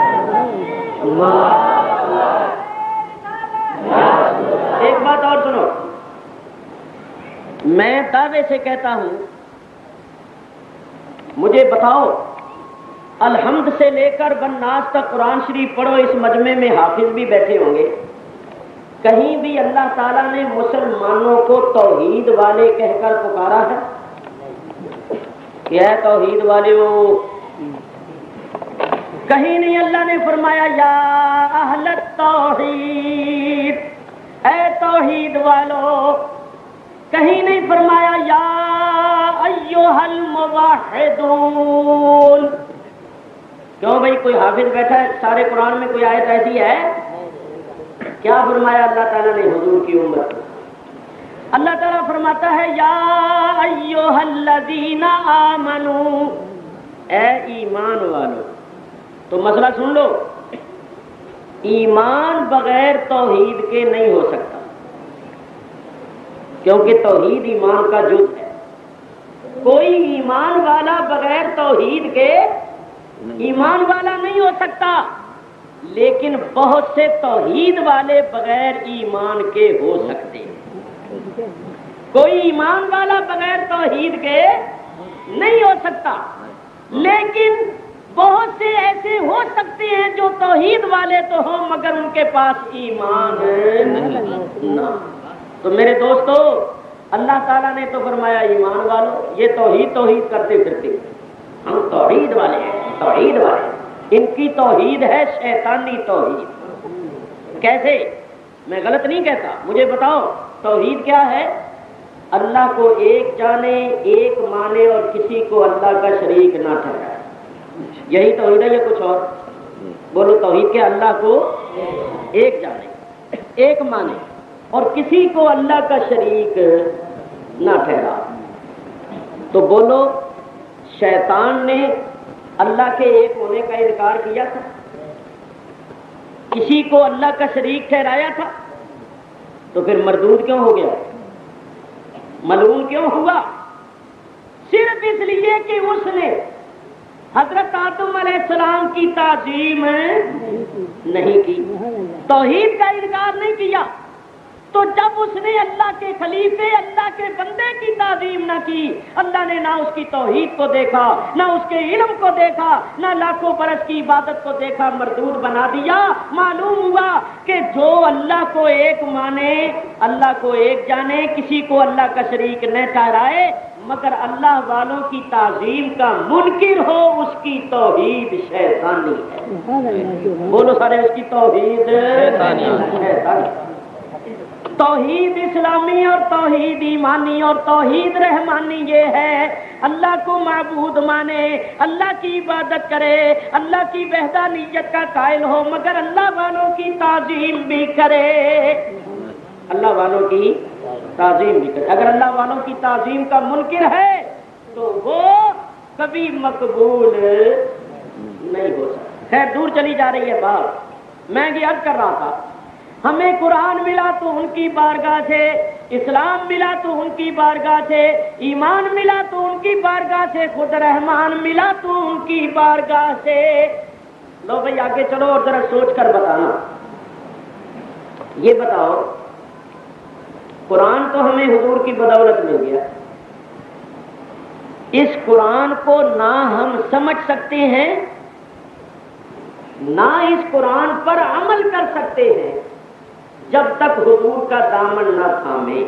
ایک بات اور سنو، میں دعوے سے کہتا ہوں مجھے بتاؤ الحمد سے لے کر والناس تک قرآن شریف پڑھو، اس مجمع میں حافظ بھی بیٹھے ہوں گے، کہیں بھی اللہ تعالیٰ نے مسلمانوں کو توحید والے کہہ کر پکارا ہے؟ کیا ہے توحید والے وہ؟ کہیں نہیں اللہ نے فرمایا یا اہل التوحید، اے توحید والو، کہیں نہیں فرمایا یا ایھا الموحدون۔ کیوں بھائی کوئی حافظ بیٹھا ہے، سارے قرآن میں کوئی آیت ایسی ہے؟ کیا فرمایا اللہ تعالیٰ نے حضور کی امت کو؟ اللہ تعالیٰ فرماتا ہے یا ایھا الذین آمنوا، اے ایمان والو۔ تو مسئلہ سن لو، ایمان بغیر توحید کے نہیں ہو سکتا، کیونکہ توحید ایمان کا جز ہے۔ کوئی ایمان والا بغیر توحید کے ایمان والا نہیں ہو سکتا، لیکن بہت سے توحید والے بغیر ایمان کے ہو سکتے ہیں۔ کوئی ایمان والا بغیر توحید کے نہیں ہو سکتا، لیکن بہت سے ایسے ہو سکتے ہیں جو توحید والے تو ہوں مگر ان کے پاس ایمان نہ۔ تو میرے دوستو اللہ تعالیٰ نے تو فرمایا ایمان والو، یہ توحید کرتے پھرتے، ہم توحید والے ہیں، توحید والے۔ ان کی توحید ہے شیطانی توحید. کیسے؟ میں غلط نہیں کہتا، مجھے بتاؤ توحید کیا ہے؟ اللہ کو ایک جانے، ایک مانے اور کسی کو اللہ کا شریک نہ ٹھہرائے. یہی توحید ہے یا کچھ اور؟ بولو توحید کیا؟ اللہ کو ایک جانے، ایک مانے اور کسی کو اللہ کا شریک نہ ٹھہرا. تو بولو شیطان نے اللہ کے ایک ہونے کا انکار کیا تھا؟ کسی کو اللہ کا شریک ٹھہرایا تھا؟ تو پھر مردود کیوں ہو گیا؟ ملعون کیوں ہوا؟ صرف اس لیے کہ اس نے حضرت آدم علیہ السلام کی تعظیم نہیں کی، توحید کا انکار نہیں کیا. تو جب اس نے اللہ کے خلیفے، اللہ کے بندے کی تعظیم نہ کی، اللہ نے نہ اس کی توحید کو دیکھا، نہ اس کے علم کو دیکھا، نہ لاکھوں برس کی عبادت کو دیکھا، مردود بنا دیا. معلوم ہوا کہ جو اللہ کو ایک مانے، اللہ کو ایک جانے، کسی کو اللہ کا شریک نہ ٹھہرائے، مگر اللہ والوں کی تعظیم کا منکر ہو، اس کی توحید شیطانی ہے. بولو سارے، اس کی توحید شیطانی. توحید اسلامی اور توحید ایمانی اور توحید رحمانی یہ ہے اللہ کو معبود مانے، اللہ کی عبادت کرے، اللہ کی وحدانیت کا قائل ہو، مگر اللہ والوں کی تعظیم بھی کرے. اللہ والوں کی تعظیم بھی کرے. اگر اللہ والوں کی تعظیم کا منکر ہے تو وہ کبھی مقبول نہیں ہو سکتا. خیر دور چلی جا رہی ہے بات. میں یہ عرض کر رہا تھا، ہمیں قرآن ملا تو ان کی بارگاہ سے، اسلام ملا تو ان کی بارگاہ سے، ایمان ملا تو ان کی بارگاہ سے، خود رحمان ملا تو ان کی بارگاہ سے. لو بھائی آگے چلو اور ذرا سوچ کر بتانا. یہ بتاؤ قرآن تو ہمیں حضور کی بدولت مل گیا، اس قرآن کو نہ ہم سمجھ سکتے ہیں، نہ اس قرآن پر عمل کر سکتے ہیں جب تک حضور کا دامن نہ تھامے.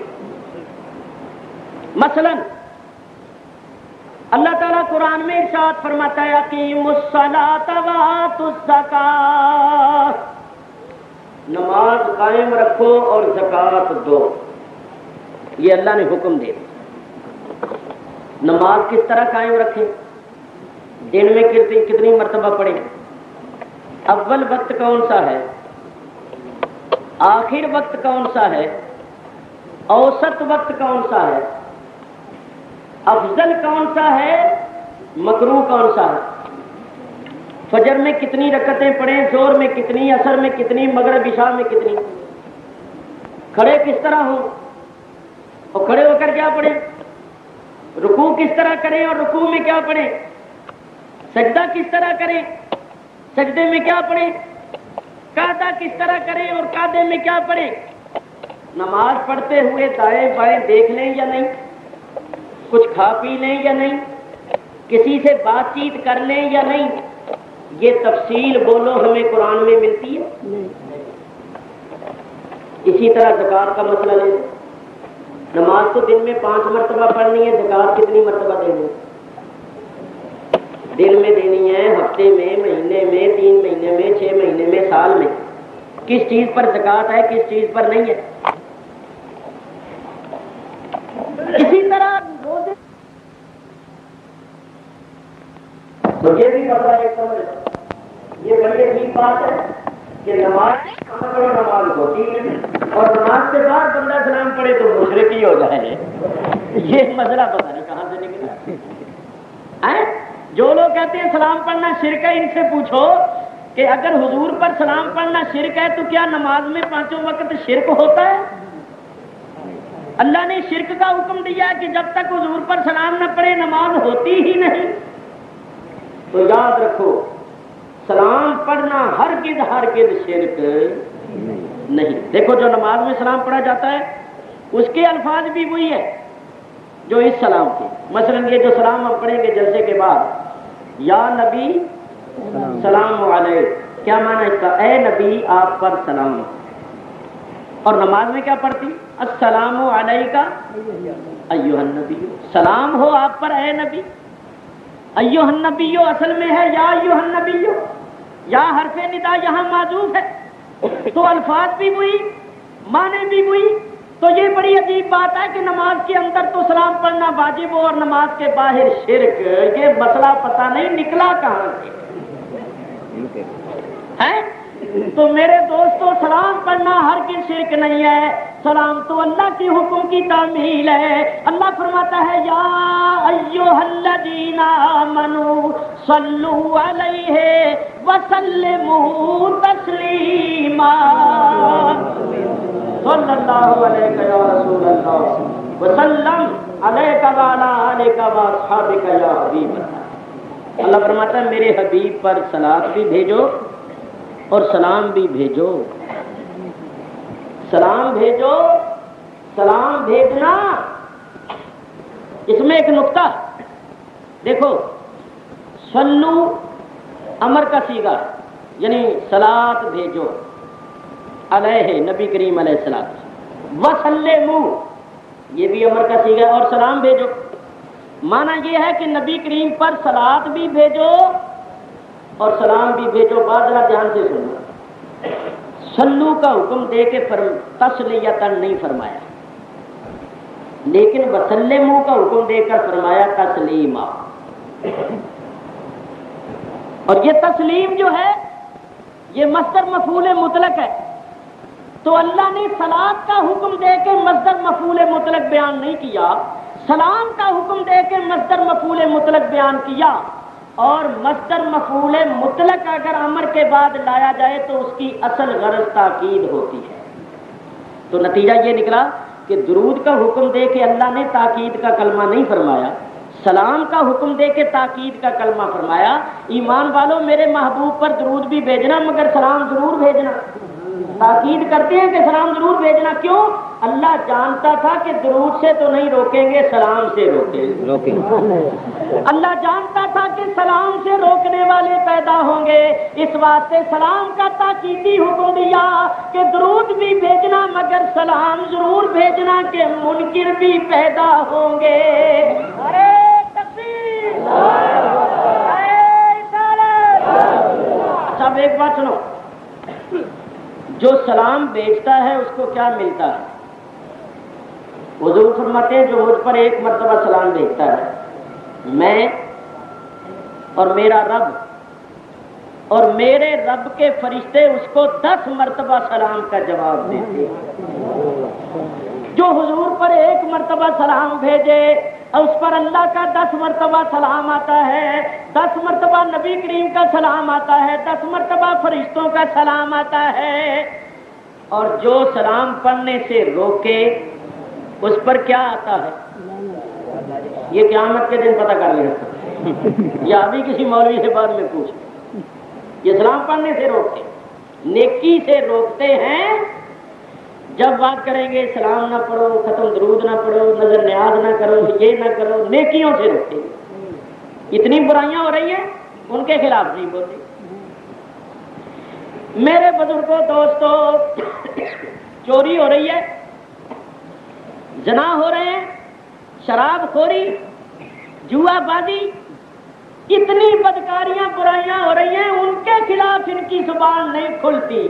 مثلا اللہ تعالیٰ قرآن میں ارشاد فرماتا ہے اقیموا الصلاۃ وآتوا الزکاۃ، نماز قائم رکھو اور زکوٰۃ دو. یہ اللہ نے حکم دے. نماز کس طرح قائم رکھیں؟ دن میں کتنی مرتبہ پڑھیں؟ اول وقت کون سا ہے؟ آخر وقت کون سا ہے؟ اوسط وقت کون سا ہے؟ افضل کون سا ہے؟ مکروہ کون سا ہے؟ فجر میں کتنی رکعتیں پڑھیں؟ ظہر میں کتنی؟ عصر میں کتنی؟ مغرب عشاء میں کتنی؟ کھڑے کس طرح ہوں اور کھڑے ہو کر کیا پڑھیں؟ رکوع کس طرح کریں اور رکوع میں کیا پڑھیں؟ سجدہ کس طرح کریں؟ سجدے میں کیا پڑھیں؟ قعدہ کس طرح کریں اور قعدے میں کیا پڑھیں؟ نماز پڑھتے ہوئے دائیں بائیں دیکھ لیں یا نہیں؟ کچھ کھا پی لیں یا نہیں؟ کسی سے بات چیت کر لیں یا نہیں؟ یہ تفصیل بولو ہمیں قرآن میں ملتی ہے؟ اسی طرح زکوٰۃ کا مسئلہ لے لیں. نماز تو دن میں 5 مرتبہ پڑھنی ہے، زکوٰۃ کتنی مرتبہ دینی ہے؟ دن میں دینی ہے، ہفتے میں، مہینے میں، 3 مہینے میں، 6 مہینے میں، سال میں. کس چیز پر زکوٰۃ ہے، کس چیز پر نہیں ہے؟ اسی طرح تو یہ بھی مسئلہ ایک سمجھ، یہ بڑی عجیب بات ہے کہ نماز ہوتی ہے اور نماز کے بعد بندہ سلام پڑھے تو مشرک ہی ہو جائے. یہ مسئلہ پتہ نہیں کہاں سے نکلا. جو لوگ کہتے ہیں سلام پڑھنا شرک ہے، ان سے پوچھو کہ اگر حضور پر سلام پڑھنا شرک ہے تو کیا نماز میں 5 وقت شرک ہوتا ہے؟ اللہ نے شرک کا حکم دیا کہ جب تک حضور پر سلام نہ پڑھے نماز ہوتی ہی نہیں. تو یاد رکھو سلام پڑھنا ہرگز شرک نہیں. دیکھو جو نماز میں سلام پڑھا جاتا ہے اس کے الفاظ بھی وہی ہے جو اس سلام کے. مثلا یہ جو سلام ہم پڑھیں گے جلسے کے بعد، یا نبی سلام علیہ، کیا معنی اس کا؟ اے نبی آپ پر سلام. اور نماز میں کیا پڑھتی؟ السلام علیکہ ایھا النبی، سلام ہو آپ پر اے نبی. ایھا النبی اصل میں ہے یا ایھا النبی. یا حرف ندا یہاں معذوف ہے تو الفاظ بھی وہی، معنی بھی وہی. تو یہ بڑی عجیب بات ہے کہ نماز کے اندر تو سلام پڑھنا واجب ہو اور نماز کے باہر شرک. یہ مسئلہ پتہ نہیں نکلا کہاں سے ہے. تو میرے دوستو سلام پڑھنا ہرگز شرک نہیں ہے. سلام تو اللہ کے حکم کی تعمیل ہے. اللہ فرماتا ہے یا ایھا الذین آمنوا صلوا علیہ وسلموا تسلیما. صلی اللہ علیہ یا رسول اللہ وسلم علیک وعلی آلک واصحابک یا حبیب اللہ. اللہ فرماتا ہے میرے حبیب پر صلوات بھی بھیجو اور سلام بھی بھیجو. سلام بھیجو. سلام بھیجنا اس میں ایک نقطہ دیکھو. صلو امر کا صیغہ یعنی صلات بھیجو علیہ نبی کریم علیہ السلام. وسلموا یہ بھی امر کا صیغہ اور سلام بھیجو. معنی یہ ہے کہ نبی کریم پر صلات بھی بھیجو اور سلام بھی بھیجو. بات ذرا دھیان سے سنو. صلو کا حکم دے کے تسلیتاً نہیں فرمایا، لیکن وسلموا کا حکم دے کر فرمایا تسلیما. اور یہ تسلیم جو ہے یہ مصدر مفعول مطلق ہے. تو اللہ نے صلات کا حکم دے کے مصدر مفعول مطلق بیان نہیں کیا، سلام کا حکم دے کے مصدر مفعول مطلق بیان کیا. اور مصدر مفعول مطلق اگر امر کے بعد لایا جائے تو اس کی اصل غرض تاکید ہوتی ہے. تو نتیجہ یہ نکلا کہ درود کا حکم دے کے اللہ نے تاکید کا کلمہ نہیں فرمایا، سلام کا حکم دے کے تاکید کا کلمہ فرمایا. ایمان والو میرے محبوب پر درود بھی بھیجنا مگر سلام ضرور بھیجنا. تاکید کرتے ہیں کہ سلام ضرور بھیجنا. کیوں؟ اللہ جانتا تھا کہ درود سے تو نہیں روکیں گے، سلام سے روکیں گے. اللہ جانتا تھا کہ سلام سے روکنے والے پیدا ہوں گے، اس واسطے سلام کا تاکیدی حکم دیا کہ درود بھی بھیجنا مگر سلام ضرور بھیجنا کہ منکر بھی پیدا ہوں گے. ارے تکبیر! سب ایک بات سنو. جو سلام بیچتا ہے اس کو کیا ملتا ہے؟ حضور فرماتے ہیں جو مجھ پر ایک مرتبہ سلام بھیجتا ہے میں اور میرا رب اور میرے رب کے فرشتے اس کو 10 مرتبہ سلام کا جواب دیتے ہیں. جو حضور پر ایک مرتبہ سلام بھیجے اس پر اللہ کا 10 مرتبہ سلام آتا ہے، 10 مرتبہ نبی کریم کا سلام آتا ہے، 10 مرتبہ فرشتوں کا سلام آتا ہے. اور جو سلام پڑھنے سے روکے اس پر کیا آتا ہے یہ قیامت کے دن پتہ کر لینا یا ابھی کسی مولوی سے بعد میں پوچھ. یہ سلام پڑھنے سے روکتے، نیکی سے روکتے ہیں. جب بات کریں گے سلام نہ پڑھو، ختم درود نہ پڑھو، نظر نیاز نہ کرو، یہ نہ کرو، نیکیوں سے روکتے ہیں. اتنی برائیاں ہو رہی ہیں ان کے خلاف نہیں بول رہی. میرے بزرگوں دوستو چوری ہو رہی ہے، زنا ہو رہے ہیں، شراب خوری، جوا بازی، اتنی بدکاریاں برائیاں ہو رہی ہیں ان کے خلاف ان کی زبان نہیں کھلتی.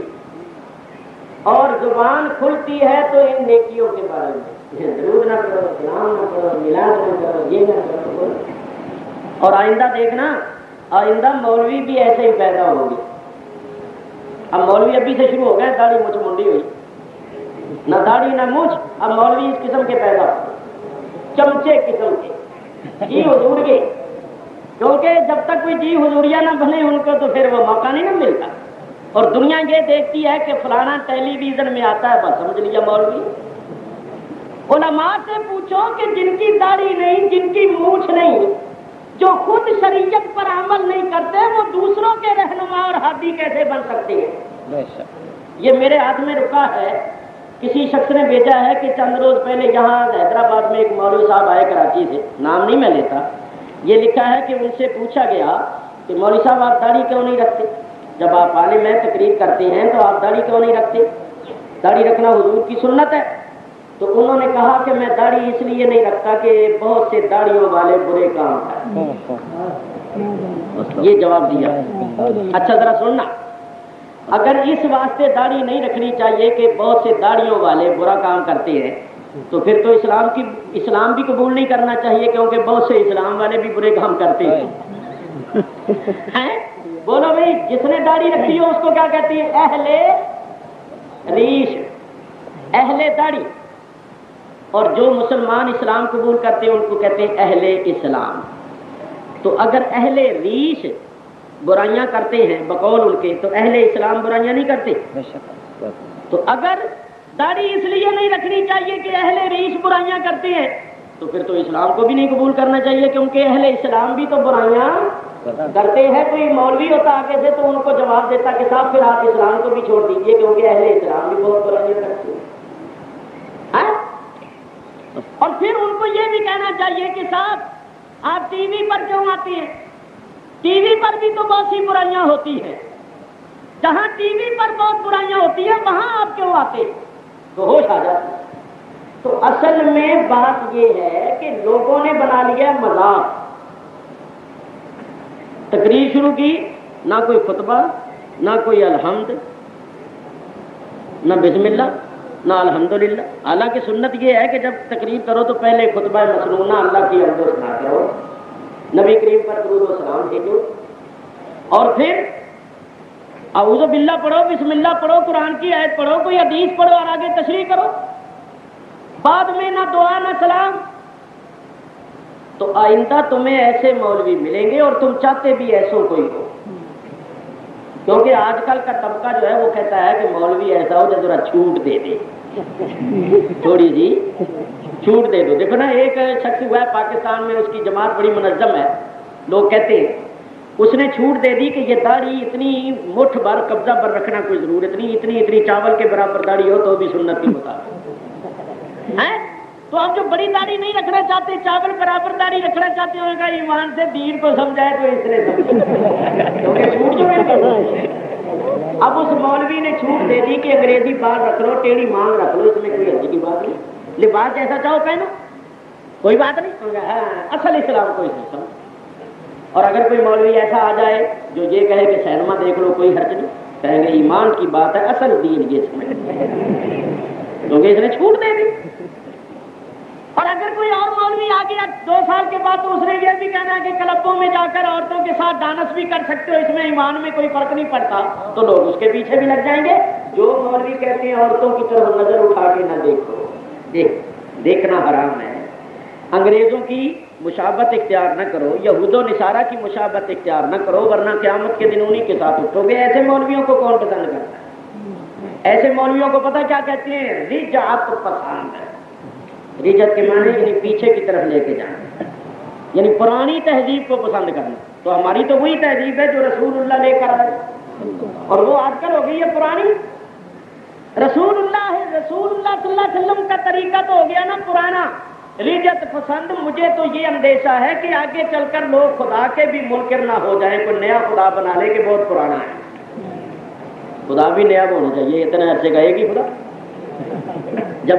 اور زبان کھلتی ہے تو ان نیکیوں کے بارے میں درود نہ کرو، سلام نہ کرو، میلاد نہ کرو، یہ نہ کرو. اور آئندہ دیکھنا آئندہ مولوی بھی ایسے ہی پیدا ہوں گے. اب مولوی ابھی سے شروع ہو گئے، داڑھی مجھ منڈی ہوئی، نہ داڑھی نہ مجھ. اب مولوی اس قسم کے پیدا ہو، چمچے قسم کے جی حضور کے. کیونکہ جب تک کوئی جی حضوریہ نہ بنے ان کو تو پھر وہ موقع نہیں نہ ملتا. اور دنیا یہ دیکھتی ہے کہ فلانا ٹیلی ویژن میں آتا ہے، بس سمجھ لیا مولوی. علماء سے پوچھو کہ جن کی داڑھی نہیں، جن کی مونچھ نہیں، جو خود شریعت پر عمل نہیں کرتے، وہ دوسروں کے رہنما اور ہادی کیسے بن سکتے ہیں؟ یہ میرے ہاتھ میں رکا ہے، کسی شخص نے بھیجا ہے کہ چند روز پہلے یہاں حیدرآباد میں ایک مولوی صاحب آئے کراچی سے، نام نہیں میں لیتا. یہ لکھا ہے کہ ان سے پوچھا گیا کہ مولوی صاحب آپ داڑھی کیوں نہیں رکھتے؟ جب آپ عالم میں تقریر کرتے ہیں تو آپ داڑھی کیوں نہیں رکھتے؟ داڑھی رکھنا حضور کی سنت ہے. تو انہوں نے کہا کہ میں داڑھی اس لیے نہیں رکھتا کہ بہت سے داڑھیوں والے برے کام کرتے. یہ جواب دیا. اچھا ذرا سننا, اگر اس واسطے داڑھی نہیں رکھنی چاہیے کہ بہت سے داڑھیوں والے برا کام کرتے ہیں, تو پھر تو اسلام بھی قبول نہیں کرنا چاہیے, کیونکہ بہت سے اسلام والے بھی برے کام کرتے ہیں. بولو بھائی, جس نے داڑھی رکھی ہو اس کو کیا کہتی ہے؟ اہل ریش, اہل داڑھی. اور جو مسلمان اسلام قبول کرتے ہیں ان کو کہتے ہیں اہل اسلام. تو اگر اہل ریش برائیاں کرتے ہیں بقول ان کے, تو اہل اسلام برائیاں نہیں کرتے. تو اگر داڑھی اس لیے نہیں رکھنی چاہیے کہ اہل ریش برائیاں کرتے ہیں, تو پھر تو اسلام کو بھی نہیں قبول کرنا چاہیے, کیونکہ اہل اسلام بھی تو برائیاں کرتے ہیں. کوئی مولوی ہوتا آگے سے تو ان کو جواب دیتا کہ صاحب پھر آپ اسلام کو بھی چھوڑ دیجیے, کیونکہ اہل اسلام بھی بہت برائیاں کرتے ہیں. اور پھر ان کو یہ بھی کہنا چاہیے کہ صاحب آپ ٹی وی پر کیوں آتے ہیں؟ ٹی وی پر بھی تو بہت سی برائیاں ہوتی ہیں. جہاں ٹی وی پر بہت برائیاں ہوتی ہیں وہاں آپ کیوں آتے ہیں؟ تو ہوش آ جاتی. تو اصل میں بات یہ ہے کہ لوگوں نے بنا لیا مذاق. تقریر شروع کی, نہ کوئی خطبہ, نہ کوئی الحمد, نہ بسم اللہ, نہ الحمدللہ. حالانکہ سنت یہ ہے کہ جب تقریر کرو تو پہلے خطبہ مسنونہ اللہ کی حمد و ثنا کرو, نبی کریم پر درود و سلام بھیجو, اور پھر اعوذ باللہ پڑھو, بسم اللہ پڑھو, قرآن کی آیت پڑھو, کوئی حدیث پڑھو اور آگے تشریح کرو. بعد میں نہ دعا نہ سلام. تو آئندہ تمہیں ایسے مولوی ملیں گے, اور تم چاہتے بھی ایسوں کوئی ہو, کیونکہ آج کل کا طبقہ جو ہے وہ کہتا ہے کہ مولوی ایسا ہو جو ذرا چھوٹ دے دے, تھوڑی جی چھوٹ دے دو. دیکھو نا, ایک شخص ہوا ہے پاکستان میں, اس کی جماعت بڑی منظم ہے, لوگ کہتے ہیں اس نے چھوٹ دے دی کہ یہ داڑھی اتنی مٹھ بھر قبضہ پر رکھنا کوئی ضرورت نہیں, اتنی چاول کے برابر داڑھی ہو تو بھی سنت کے مطابق ہے. تو اب جو بڑی داڑھی نہیں رکھنا چاہتے, چاول برابر داڑھی رکھنا چاہتے ہیں, کا ایمان سے دین کو سمجھائے تو اس نے کیونکہ چھوٹ جو ہے. اب اس مولوی نے چھوٹ دے دی کہ انگریزی بال رکھ لو, ٹیڑھی مانگ رکھ لو, اس میں کوئی حرج کی بات نہیں, لباس جیسا چاہو پہنو, کوئی بات نہیں. اصل اسلام کو نہیں سمجھ. اور اگر کوئی مولوی ایسا آ جائے جو یہ کہے کہ سینما دیکھ لو, کوئی حرج نہیں, کہیں گے ایمان کی بات ہے, اصل دین یہ سمجھ, کیونکہ اس نے چھوٹ دے دی. اور اگر کوئی اور مولوی آ گیا 2 سال کے بعد, تو اس نے یہ بھی کہنا ہے کہ کلبوں میں جا کر عورتوں کے ساتھ ڈانس بھی کر سکتے ہو, اس میں ایمان میں کوئی فرق نہیں پڑتا, تو لوگ اس کے پیچھے بھی لگ جائیں گے. جو مولوی کہتے ہیں عورتوں کی طرف نظر اٹھا کے نہ دیکھو, دیکھنا حرام ہے, انگریزوں کی مشابہت اختیار نہ کرو, یہود و نصارہ کی مشابہت اختیار نہ کرو, ورنہ قیامت کے دن انہی کے ساتھ اٹھو گے. ایسے مولویوں کو کون پسند کرتا ہے؟ ایسے مولویوں کو پتہ کیا کہتے ہیں؟ رجعت پسند ہے. رجعت کے معنی یعنی پیچھے کی طرف لے کے جانا, یعنی پرانی تہذیب کو پسند کرنا. تو ہماری تو وہی تہذیب ہے جو رسول اللہ لے کر آئے, اور وہ آج کل ہو گئی ہے پرانی. رسول اللہ صلی اللہ علیہ وسلم کا طریقہ تو ہو گیا نا پرانا. رجعت پسند, مجھے تو یہ اندیشہ ہے کہ آگے چل کر لوگ خدا کے بھی منکر نہ ہو جائیں, کوئی نیا خدا بنا لے کہ بہت پرانا ہے. خدا بھی نیا ہونا چاہیے, اتنا عرصے کا ایک ہی خدا. جب